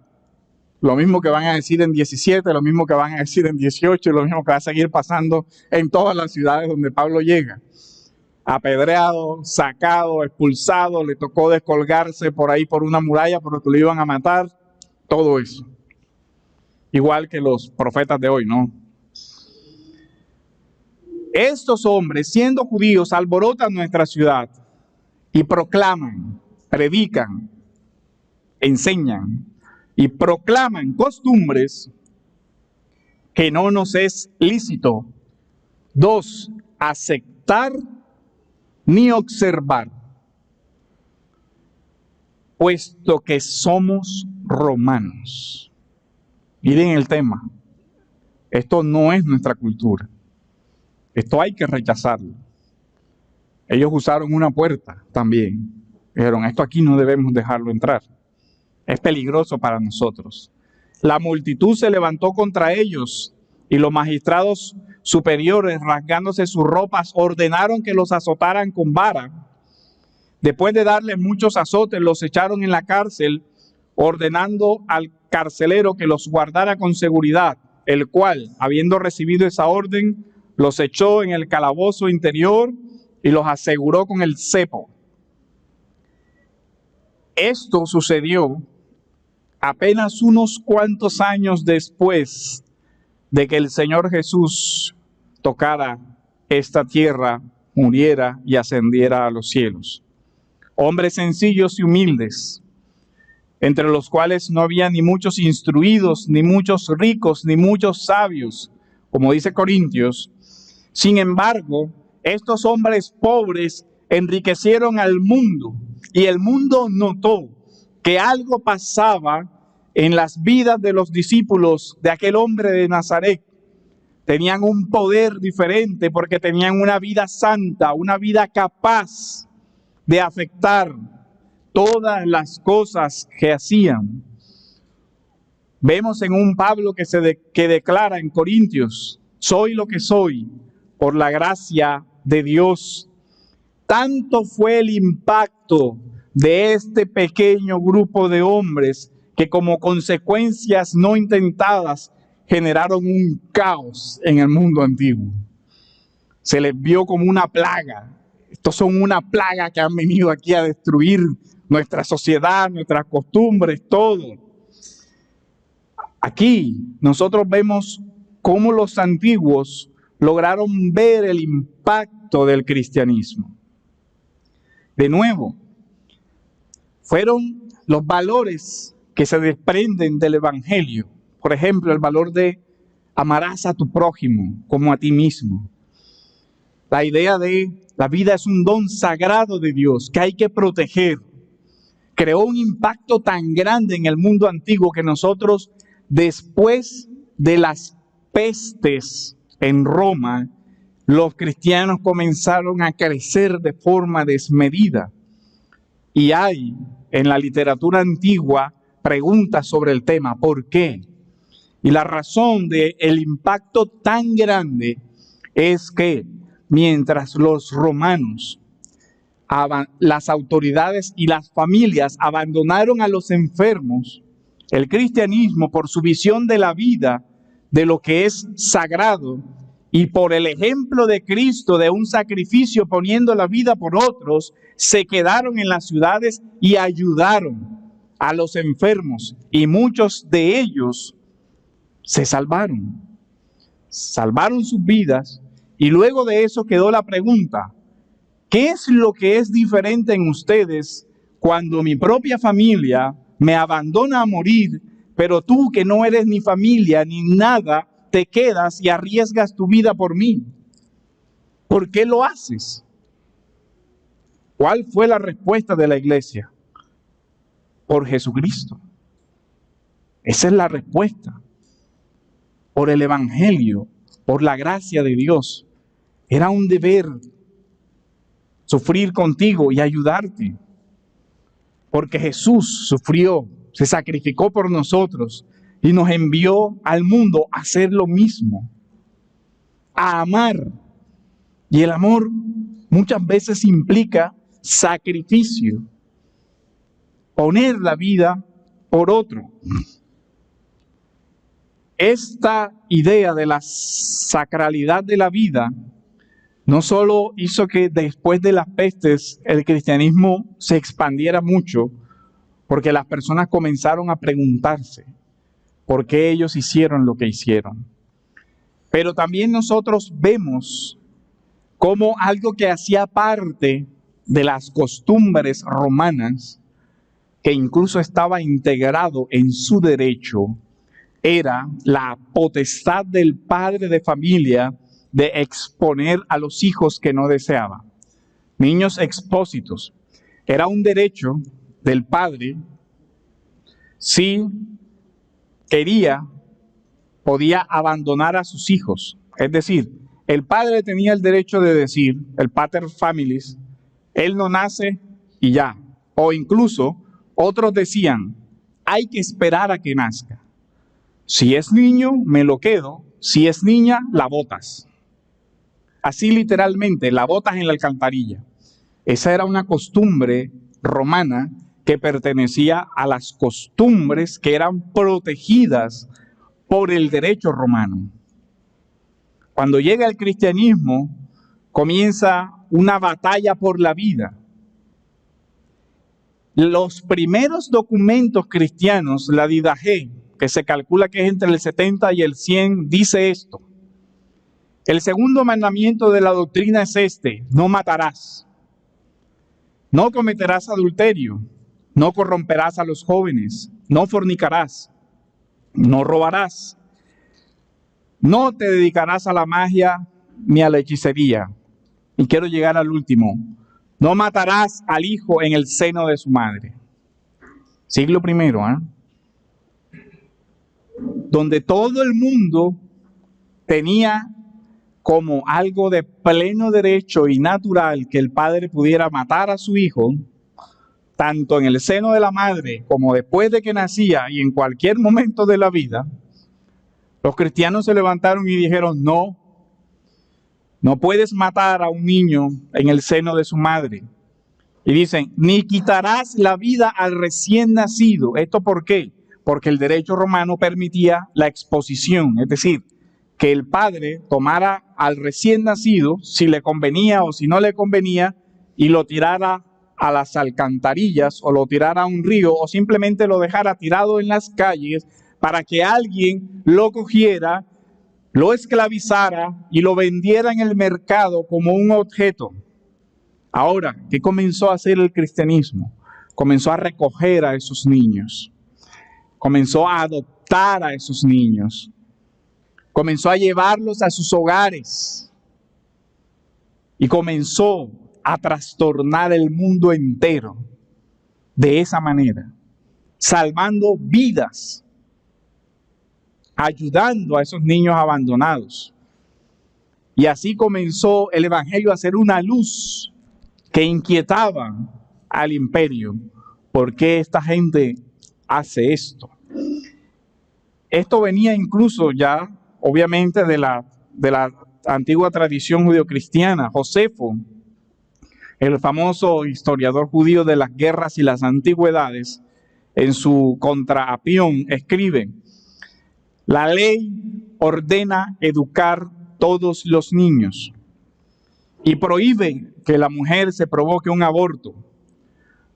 Lo mismo que van a decir en 17, lo mismo que van a decir en 18, y lo mismo que va a seguir pasando en todas las ciudades donde Pablo llega. Apedreado, sacado, expulsado, le tocó descolgarse por ahí por una muralla porque lo iban a matar, todo eso. Igual que los profetas de hoy, ¿no? Estos hombres, siendo judíos, alborotan nuestra ciudad y proclaman, predican, enseñan y proclaman costumbres que no nos es lícito, 2, aceptar ni observar, puesto que somos romanos. Miren el tema, esto no es nuestra cultura, esto hay que rechazarlo. Ellos usaron una puerta también, dijeron, esto aquí no debemos dejarlo entrar, es peligroso para nosotros. La multitud se levantó contra ellos y los magistrados superiores, rasgándose sus ropas, ordenaron que los azotaran con vara. Después de darles muchos azotes, los echaron en la cárcel, ordenando al carcelero que los guardara con seguridad, el cual, habiendo recibido esa orden, los echó en el calabozo interior y los aseguró con el cepo. Esto sucedió apenas unos cuantos años después de que el Señor Jesús tocara esta tierra, muriera y ascendiera a los cielos. Hombres sencillos y humildes, entre los cuales no había ni muchos instruidos, ni muchos ricos, ni muchos sabios, como dice Corintios. Sin embargo, estos hombres pobres enriquecieron al mundo y el mundo notó que algo pasaba en las vidas de los discípulos de aquel hombre de Nazaret. Tenían un poder diferente porque tenían una vida santa, una vida capaz de afectar todas las cosas que hacían. Vemos en un Pablo que declara en Corintios, soy lo que soy por la gracia de Dios. Tanto fue el impacto de este pequeño grupo de hombres que como consecuencias no intentadas generaron un caos en el mundo antiguo. Se les vio como una plaga. Estos son una plaga que han venido aquí a destruir nuestra sociedad, nuestras costumbres, todo. Aquí nosotros vemos cómo los antiguos lograron ver el impacto del cristianismo. De nuevo, fueron los valores que se desprenden del evangelio. Por ejemplo, el valor de amarás a tu prójimo como a ti mismo. La idea de la vida es un don sagrado de Dios que hay que proteger. Creó un impacto tan grande en el mundo antiguo que nosotros, después de las pestes en Roma, los cristianos comenzaron a crecer de forma desmedida. Y hay en la literatura antigua preguntas sobre el tema, ¿por qué? Y la razón del impacto tan grande es que mientras los romanos, las autoridades y las familias abandonaron a los enfermos, el cristianismo, por su visión de la vida, de lo que es sagrado, y por el ejemplo de Cristo de un sacrificio poniendo la vida por otros, se quedaron en las ciudades y ayudaron a los enfermos, y muchos de ellos se salvaron sus vidas Y luego de eso quedó la pregunta: ¿qué es lo que es diferente en ustedes cuando mi propia familia me abandona a morir, pero tú, que no eres ni familia ni nada, te quedas y arriesgas tu vida por mí? ¿Por qué lo haces? ¿Cuál fue la respuesta de la iglesia? Por Jesucristo. Esa es la respuesta. Por el Evangelio, por la gracia de Dios. Era un deber sufrir contigo y ayudarte. Porque Jesús sufrió, se sacrificó por nosotros y nos envió al mundo a hacer lo mismo, a amar. Y el amor muchas veces implica sacrificio, poner la vida por otro. Esta idea de la sacralidad de la vida no solo hizo que después de las pestes el cristianismo se expandiera mucho, porque las personas comenzaron a preguntarse por qué ellos hicieron lo que hicieron. Pero también nosotros vemos como algo que hacía parte de las costumbres romanas, que incluso estaba integrado en su derecho, era la potestad del padre de familia de exponer a los hijos que no deseaba. Niños expósitos. Era un derecho del padre. Si quería, podía abandonar a sus hijos. Es decir, el padre tenía el derecho de decir, el pater familias, él no nace y ya. O incluso otros decían, hay que esperar a que nazca. Si es niño, me lo quedo. Si es niña, la botas. Así literalmente, la botas en la alcantarilla. Esa era una costumbre romana que pertenecía a las costumbres que eran protegidas por el derecho romano. Cuando llega el cristianismo, comienza una batalla por la vida. Los primeros documentos cristianos, la Didache, que se calcula que es entre el 70 y el 100, dice esto: el segundo mandamiento de la doctrina es este: no matarás, no cometerás adulterio, no corromperás a los jóvenes, no fornicarás, no robarás, no te dedicarás a la magia ni a la hechicería. Y quiero llegar al último: no matarás al hijo en el seno de su madre. Siglo primero, donde todo el mundo tenía como algo de pleno derecho y natural que el padre pudiera matar a su hijo, tanto en el seno de la madre como después de que nacía y en cualquier momento de la vida. Los cristianos se levantaron y dijeron: no puedes matar a un niño en el seno de su madre. Y dicen: ni quitarás la vida al recién nacido. ¿Esto por qué? Porque el derecho romano permitía la exposición, es decir, que el padre tomara al recién nacido, si le convenía o si no le convenía, y lo tirara a las alcantarillas o lo tirara a un río o simplemente lo dejara tirado en las calles para que alguien lo cogiera, lo esclavizara y lo vendiera en el mercado como un objeto. Ahora, ¿qué comenzó a hacer el cristianismo? Comenzó a recoger a esos niños. Comenzó a adoptar a esos niños. Comenzó a llevarlos a sus hogares. Y comenzó a trastornar el mundo entero de esa manera, salvando vidas, ayudando a esos niños abandonados. Y así comenzó el Evangelio a ser una luz que inquietaba al imperio. ¿Por qué esta gente hace esto? Esto venía incluso ya, obviamente, de la antigua tradición judeocristiana. Josefo, el famoso historiador judío de las guerras y las antigüedades, en su Contra Apión escribe: la ley ordena educar todos los niños y prohíbe que la mujer se provoque un aborto.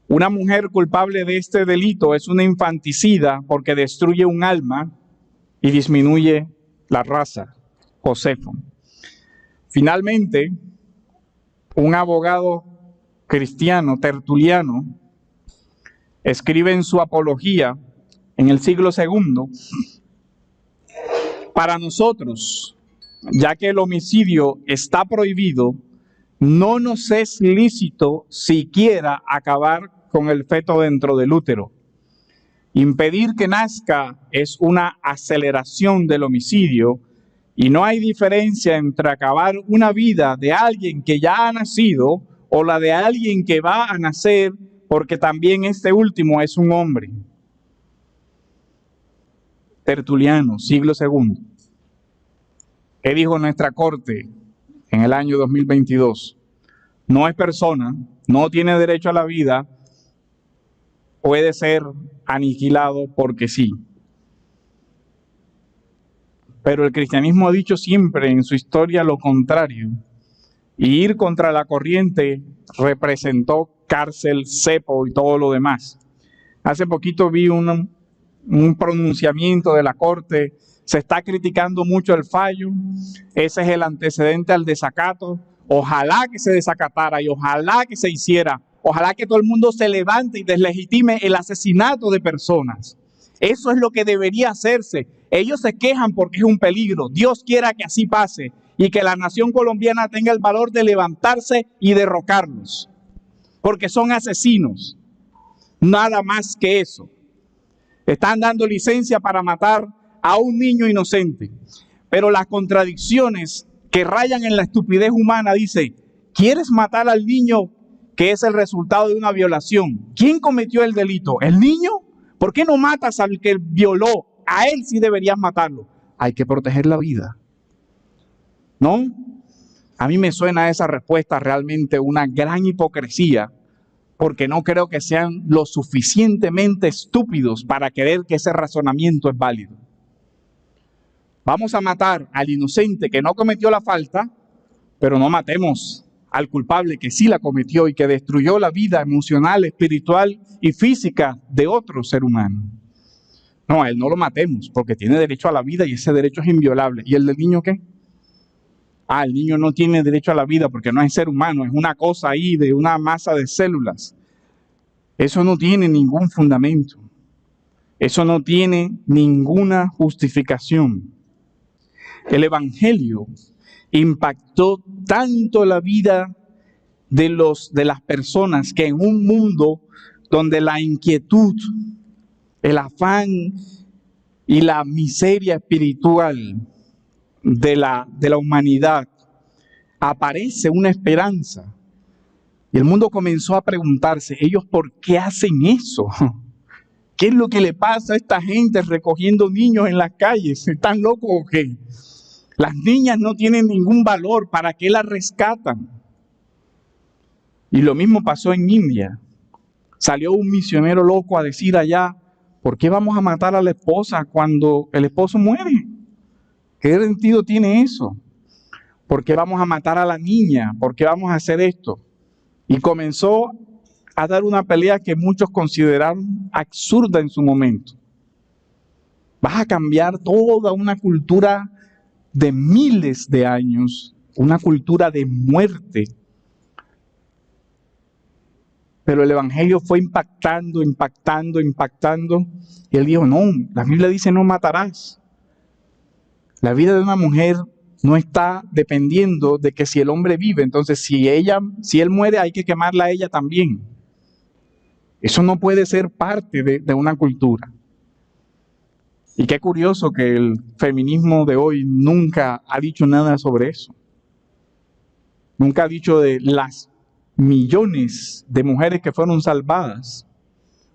Una mujer culpable de este delito es una infanticida porque destruye un alma y disminuye la raza. Josefo. Finalmente, un abogado cristiano, Tertuliano, escribe en su Apología, en el siglo II, para nosotros, ya que el homicidio está prohibido, no nos es lícito siquiera acabar con el feto dentro del útero. Impedir que nazca es una aceleración del homicidio y no hay diferencia entre acabar una vida de alguien que ya ha nacido o la de alguien que va a nacer, porque también este último es un hombre. Tertuliano, siglo II. ¿Qué dijo nuestra Corte en el año 2022? No es persona, no tiene derecho a la vida, puede ser aniquilado porque sí. Pero el cristianismo ha dicho siempre en su historia lo contrario. Y ir contra la corriente representó cárcel, cepo y todo lo demás. Hace poquito vi un pronunciamiento de la Corte. Se está criticando mucho el fallo. Ese es el antecedente al desacato. Ojalá que se desacatara y ojalá que se hiciera. Ojalá que todo el mundo se levante y deslegitime el asesinato de personas. Eso es lo que debería hacerse. Ellos se quejan porque es un peligro. Dios quiera que así pase y que la nación colombiana tenga el valor de levantarse y derrocarlos. Porque son asesinos. Nada más que eso. Están dando licencia para matar a un niño inocente. Pero las contradicciones que rayan en la estupidez humana dice, ¿quieres matar al niño que es el resultado de una violación? ¿Quién cometió el delito? ¿El niño? ¿Por qué no matas al que violó? A él sí deberías matarlo. Hay que proteger la vida. ¿No? A mí me suena esa respuesta realmente una gran hipocresía, porque no creo que sean lo suficientemente estúpidos para creer que ese razonamiento es válido. Vamos a matar al inocente que no cometió la falta, pero no matemos al culpable que sí la cometió y que destruyó la vida emocional, espiritual y física de otro ser humano. No, a él no lo matemos porque tiene derecho a la vida y ese derecho es inviolable. ¿Y el del niño qué? El niño no tiene derecho a la vida porque no es ser humano, es una cosa ahí de una masa de células. Eso no tiene ningún fundamento. Eso no tiene ninguna justificación. El Evangelio impactó tanto la vida de las personas que en un mundo donde la inquietud, el afán y la miseria espiritual de la humanidad, aparece una esperanza. Y el mundo comenzó a preguntarse, ¿ellos por qué hacen eso? ¿Qué es lo que le pasa a esta gente recogiendo niños en las calles? ¿Están locos o qué? Las niñas no tienen ningún valor, ¿para qué las rescatan? Y lo mismo pasó en India. Salió un misionero loco a decir allá, ¿por qué vamos a matar a la esposa cuando el esposo muere? ¿Qué sentido tiene eso? ¿Por qué vamos a matar a la niña? ¿Por qué vamos a hacer esto? Y comenzó a dar una pelea que muchos consideraron absurda en su momento. Vas a cambiar toda una cultura de miles de años, una cultura de muerte. Pero el Evangelio fue impactando. Y él dijo, no, la Biblia dice no matarás. La vida de una mujer no está dependiendo de que si el hombre vive, entonces si él muere hay que quemarla a ella también. Eso no puede ser parte de una cultura. Y qué curioso que el feminismo de hoy nunca ha dicho nada sobre eso. Nunca ha dicho de las millones de mujeres que fueron salvadas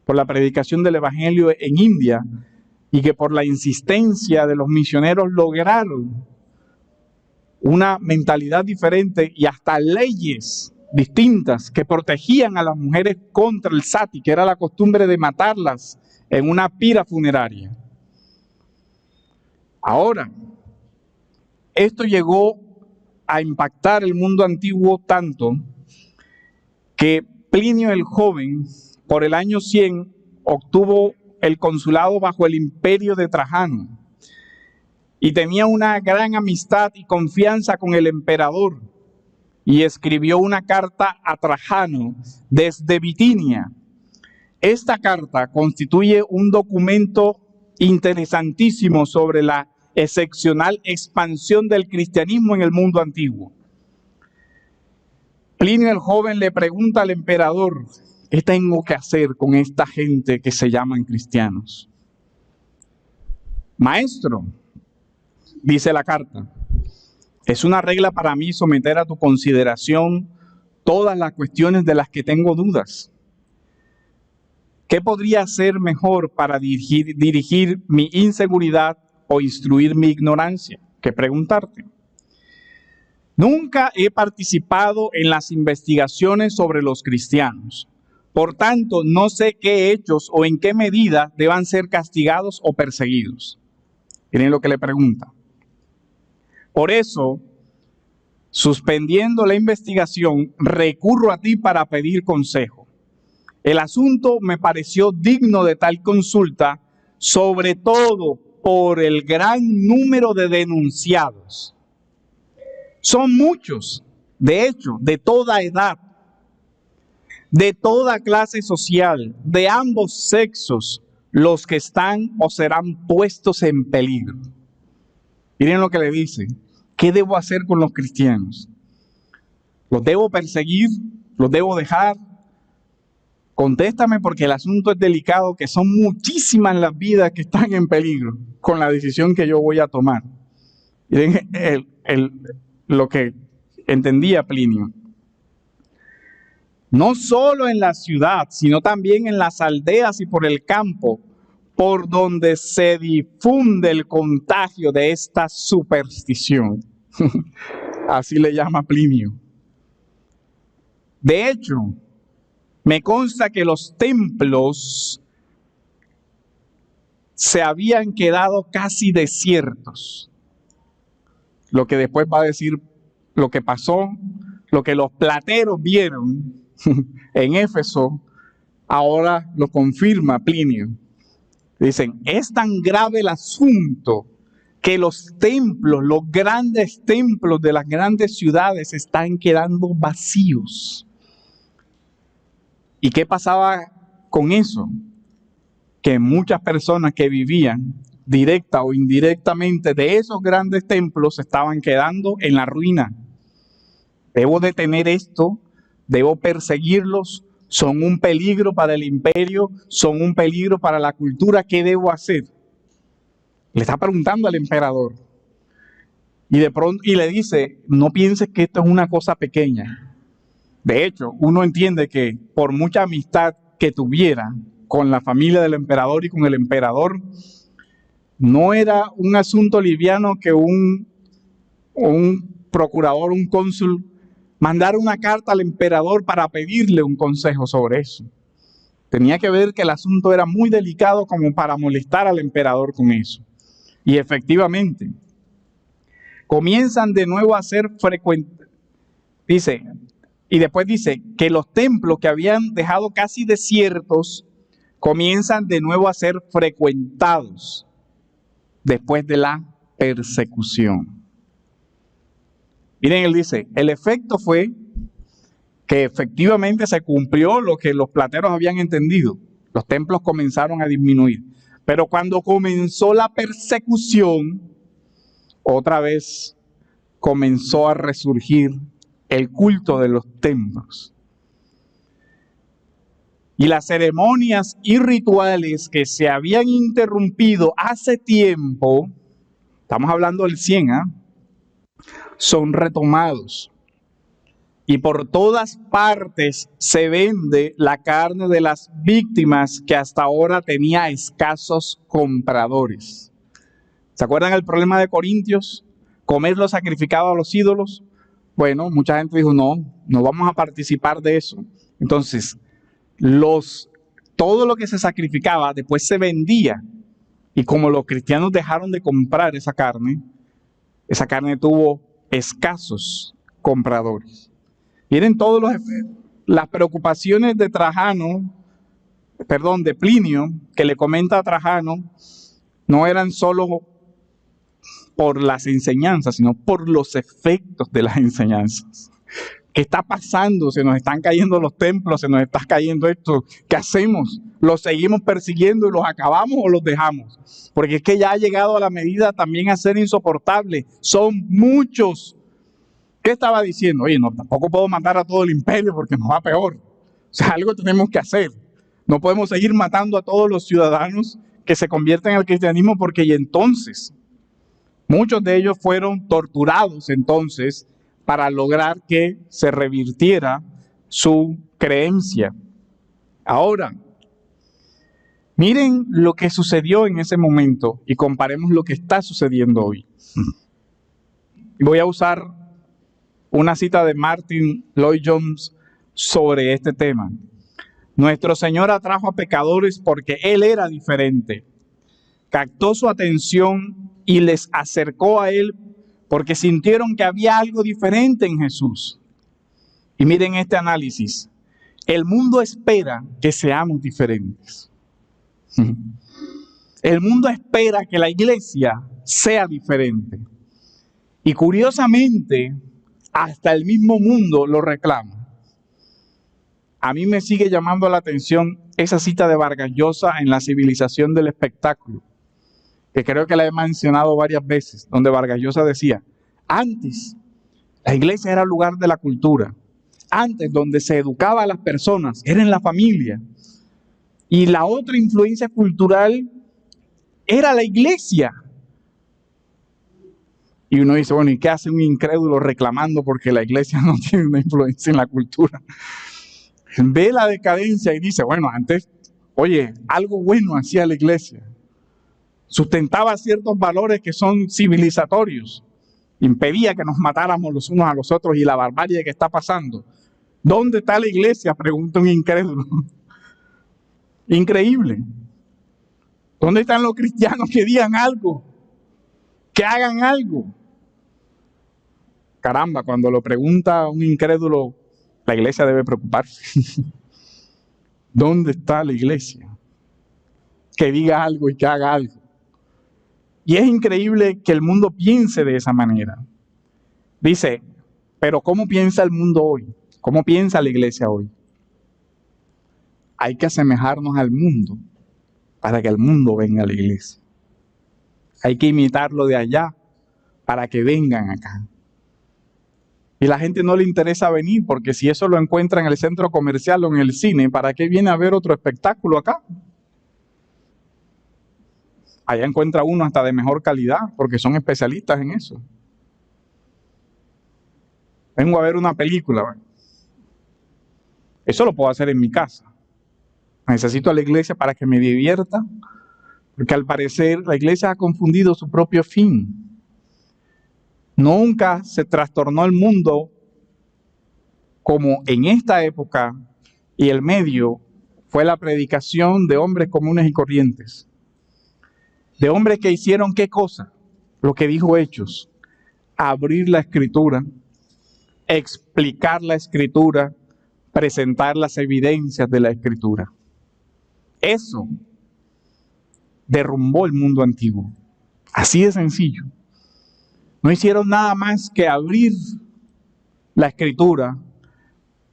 por la predicación del Evangelio en India y que por la insistencia de los misioneros lograron una mentalidad diferente y hasta leyes distintas que protegían a las mujeres contra el sati, que era la costumbre de matarlas en una pira funeraria. Ahora, esto llegó a impactar el mundo antiguo tanto que Plinio el Joven, por el año 100, obtuvo el consulado bajo el imperio de Trajano. y tenía una gran amistad y confianza con el emperador, y escribió una carta a Trajano desde Bitinia. Esta carta constituye un documento interesantísimo sobre la excepcional expansión del cristianismo en el mundo antiguo. Plinio el joven le pregunta al emperador: ¿qué tengo que hacer con esta gente que se llaman cristianos? Maestro, dice la carta, es una regla para mí someter a tu consideración todas las cuestiones de las que tengo dudas. ¿Qué podría hacer mejor para dirigir mi inseguridad o instruir mi ignorancia que preguntarte? Nunca he participado en las investigaciones sobre los cristianos. Por tanto, no sé qué hechos o en qué medida deban ser castigados o perseguidos. Miren lo que le pregunta. Por eso, suspendiendo la investigación, recurro a ti para pedir consejo. El asunto me pareció digno de tal consulta, sobre todo por el gran número de denunciados. Son muchos, de hecho, de toda edad, de toda clase social, de ambos sexos, los que están o serán puestos en peligro. Miren lo que le dice. ¿Qué debo hacer con los cristianos? ¿Los debo perseguir? ¿Los debo dejar? Contéstame, porque el asunto es delicado, que son muchísimas las vidas que están en peligro con la decisión que yo voy a tomar. Miren lo que entendía Plinio. No solo en la ciudad, sino también en las aldeas y por el campo, por donde se difunde el contagio de esta superstición. Así le llama Plinio. De hecho, me consta que los templos se habían quedado casi desiertos. Lo que después va a decir lo que pasó, lo que los plateros vieron en Éfeso, ahora lo confirma Plinio. Dicen, es tan grave el asunto que los templos, los grandes templos de las grandes ciudades están quedando vacíos. ¿Y qué pasaba con eso? Que muchas personas que vivían directa o indirectamente de esos grandes templos estaban quedando en la ruina. Debo detener esto, debo perseguirlos, son un peligro para el imperio, son un peligro para la cultura. ¿Qué debo hacer? Le está preguntando al emperador. Y de pronto le dice, no pienses que esto es una cosa pequeña. De hecho, uno entiende que por mucha amistad que tuviera con la familia del emperador y con el emperador, no era un asunto liviano que un procurador, un cónsul, mandara una carta al emperador para pedirle un consejo sobre eso. Tenía que ver que el asunto era muy delicado como para molestar al emperador con eso. Y efectivamente, comienzan de nuevo a ser frecuentes. Dice, y después dice que los templos que habían dejado casi desiertos comienzan de nuevo a ser frecuentados después de la persecución. Miren, él dice, el efecto fue que efectivamente se cumplió lo que los plateros habían entendido. Los templos comenzaron a disminuir. Pero cuando comenzó la persecución, otra vez comenzó a resurgir el culto de los templos. Y las ceremonias y rituales que se habían interrumpido hace tiempo, estamos hablando del 100, son retomados. Y por todas partes se vende la carne de las víctimas que hasta ahora tenía escasos compradores. ¿Se acuerdan el problema de Corintios? Comer lo sacrificado a los ídolos. Bueno, mucha gente dijo, no vamos a participar de eso. Entonces, todo lo que se sacrificaba después se vendía. Y como los cristianos dejaron de comprar esa carne tuvo escasos compradores. Miren todas las preocupaciones de Plinio, que le comenta a Trajano, no eran solo por las enseñanzas, sino por los efectos de las enseñanzas. ¿Qué está pasando? Se nos están cayendo los templos, se nos está cayendo esto. ¿Qué hacemos? ¿Los seguimos persiguiendo y los acabamos o los dejamos? Porque es que ya ha llegado a la medida también a ser insoportable. Son muchos. ¿Qué estaba diciendo? Oye, no, tampoco puedo matar a todo el imperio porque nos va peor. O sea, algo tenemos que hacer. No podemos seguir matando a todos los ciudadanos que se convierten al cristianismo porque y entonces muchos de ellos fueron torturados entonces para lograr que se revirtiera su creencia. Ahora, miren lo que sucedió en ese momento y comparemos lo que está sucediendo hoy. Voy a usar una cita de Martin Lloyd-Jones sobre este tema. Nuestro Señor atrajo a pecadores porque Él era diferente. Captó su atención y les acercó a Él porque sintieron que había algo diferente en Jesús. Y miren este análisis. El mundo espera que seamos diferentes. El mundo espera que la iglesia sea diferente. Y curiosamente, hasta el mismo mundo lo reclama. A mí me sigue llamando la atención esa cita de Vargas Llosa en La civilización del espectáculo, que creo que la he mencionado varias veces, donde Vargas Llosa decía, antes la iglesia era el lugar de la cultura, antes donde se educaba a las personas, era en la familia, y la otra influencia cultural era la iglesia. Y uno dice, bueno, ¿y qué hace un incrédulo reclamando porque la iglesia no tiene una influencia en la cultura? Ve la decadencia y dice, bueno, antes, oye, algo bueno hacía la iglesia. Sustentaba ciertos valores que son civilizatorios. Impedía que nos matáramos los unos a los otros y la barbarie que está pasando. ¿Dónde está la iglesia? Pregunta un incrédulo. Increíble. ¿Dónde están los cristianos que digan algo? Que hagan algo. Caramba, cuando lo pregunta un incrédulo, la iglesia debe preocuparse. ¿Dónde está la iglesia? Que diga algo y que haga algo. Y es increíble que el mundo piense de esa manera. Dice, pero ¿cómo piensa el mundo hoy? ¿Cómo piensa la iglesia hoy? Hay que asemejarnos al mundo para que el mundo venga a la iglesia. Hay que imitarlo de allá para que vengan acá. Y la gente no le interesa venir porque si eso lo encuentra en el centro comercial o en el cine, ¿para qué viene a ver otro espectáculo acá? Allá encuentra uno hasta de mejor calidad porque son especialistas en eso. Vengo a ver una película. Eso lo puedo hacer en mi casa. Necesito a la iglesia para que me divierta, porque al parecer la iglesia ha confundido su propio fin. Nunca se trastornó el mundo como en esta época y el medio fue la predicación de hombres comunes y corrientes. De hombres que hicieron ¿qué cosa? Lo que dijo Hechos. Abrir la Escritura, explicar la Escritura, presentar las evidencias de la Escritura. Eso derrumbó el mundo antiguo. Así de sencillo. No hicieron nada más que abrir la Escritura,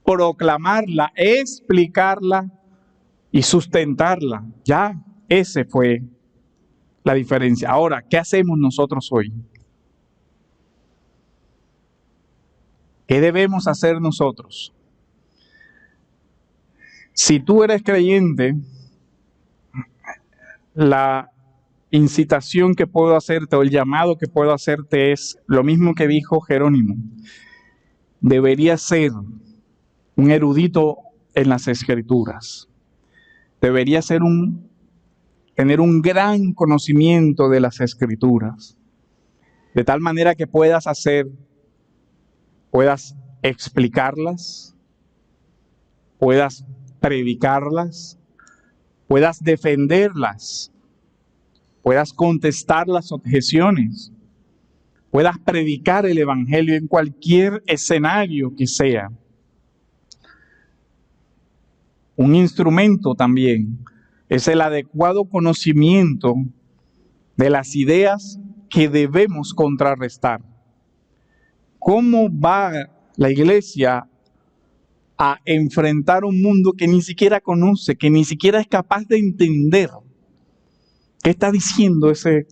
proclamarla, explicarla y sustentarla. Ya, ese fue la diferencia. Ahora, ¿qué hacemos nosotros hoy? ¿Qué debemos hacer nosotros? Si tú eres creyente, la incitación que puedo hacerte o el llamado que puedo hacerte es lo mismo que dijo Jerónimo. Deberías ser un erudito en las Escrituras. Deberías ser tener un gran conocimiento de las Escrituras, de tal manera que puedas explicarlas, puedas predicarlas, puedas defenderlas, puedas contestar las objeciones, puedas predicar el Evangelio en cualquier escenario que sea. Un instrumento también es el adecuado conocimiento de las ideas que debemos contrarrestar. ¿Cómo va la iglesia a enfrentar un mundo que ni siquiera conoce, que ni siquiera es capaz de entender? ¿Qué está diciendo ese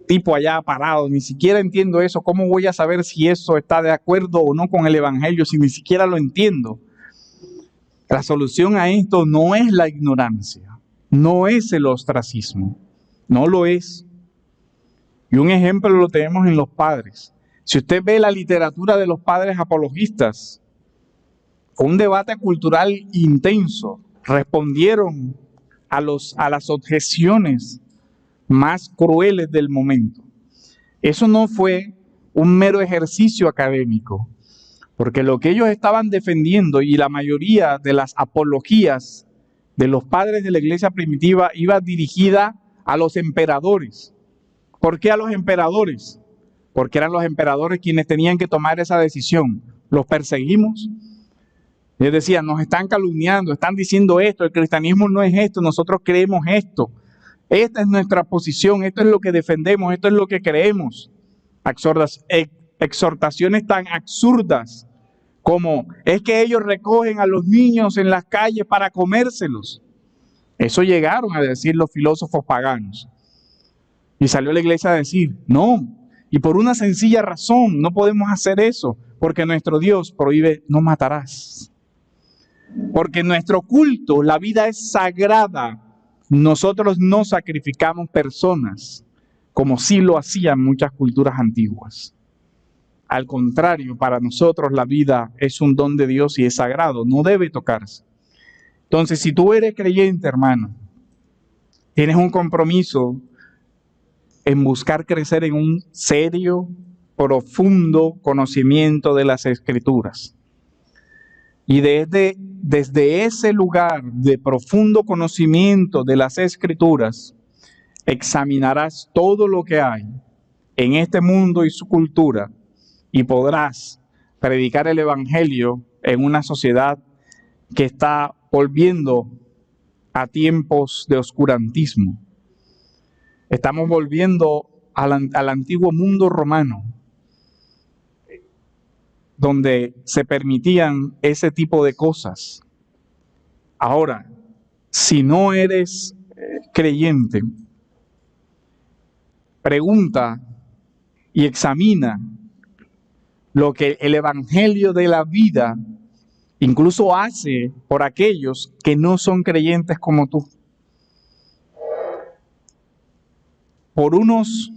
tipo allá parado? Ni siquiera entiendo eso. ¿Cómo voy a saber si eso está de acuerdo o no con el evangelio si ni siquiera lo entiendo? La solución a esto no es la ignorancia, no es el ostracismo, no lo es. Y un ejemplo lo tenemos en los padres. Si usted ve la literatura de los padres apologistas, fue un debate cultural intenso. Respondieron a las objeciones más crueles del momento. Eso no fue un mero ejercicio académico, porque lo que ellos estaban defendiendo y la mayoría de las apologías de los padres de la iglesia primitiva iba dirigida a los emperadores. ¿Por qué a los emperadores? Porque eran los emperadores quienes tenían que tomar esa decisión. ¿Los perseguimos? Les decían, nos están calumniando, están diciendo esto, el cristianismo no es esto, nosotros creemos esto. Esta es nuestra posición, esto es lo que defendemos, esto es lo que creemos. Exhortaciones tan absurdas como es que ellos recogen a los niños en las calles para comérselos. Eso llegaron a decir los filósofos paganos. Y salió la iglesia a decir, no, y por una sencilla razón, no podemos hacer eso, porque nuestro Dios prohíbe, no matarás. Porque en nuestro culto la vida es sagrada. Nosotros no sacrificamos personas, como sí lo hacían muchas culturas antiguas. Al contrario, para nosotros la vida es un don de Dios y es sagrado, no debe tocarse. Entonces, si tú eres creyente, hermano, tienes un compromiso en buscar crecer en un serio, profundo conocimiento de las Escrituras. Y desde ese lugar de profundo conocimiento de las Escrituras, examinarás todo lo que hay en este mundo y su cultura y podrás predicar el Evangelio en una sociedad que está volviendo a tiempos de oscurantismo. Estamos volviendo al antiguo mundo romano, donde se permitían ese tipo de cosas. Ahora, si no eres creyente, pregunta y examina lo que el Evangelio de la vida incluso hace por aquellos que no son creyentes como tú. Por unos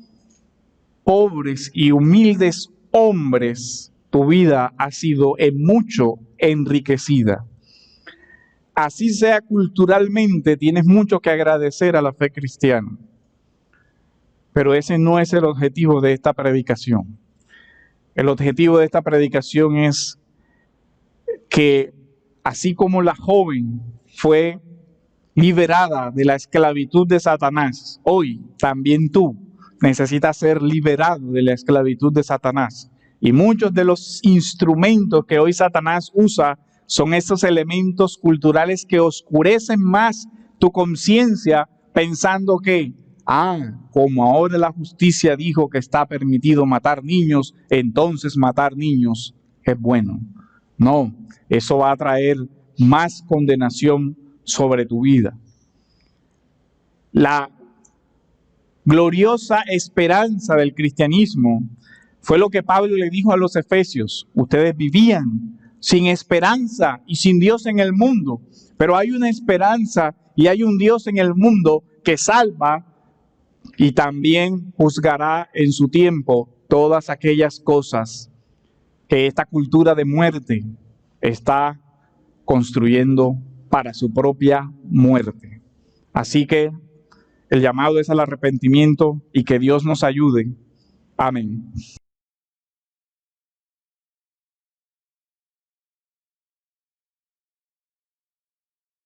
pobres y humildes hombres, tu vida ha sido en mucho enriquecida. Así sea culturalmente, tienes mucho que agradecer a la fe cristiana. Pero ese no es el objetivo de esta predicación. El objetivo de esta predicación es que, así como la joven fue liberada de la esclavitud de Satanás, hoy también tú necesitas ser liberado de la esclavitud de Satanás. Y muchos de los instrumentos que hoy Satanás usa son esos elementos culturales que oscurecen más tu conciencia pensando que, como ahora la justicia dijo que está permitido matar niños, entonces matar niños es bueno. No, eso va a traer más condenación sobre tu vida. La gloriosa esperanza del cristianismo fue lo que Pablo le dijo a los efesios. Ustedes vivían sin esperanza y sin Dios en el mundo, pero hay una esperanza y hay un Dios en el mundo que salva y también juzgará en su tiempo todas aquellas cosas que esta cultura de muerte está construyendo para su propia muerte. Así que el llamado es al arrepentimiento y que Dios nos ayude. Amén.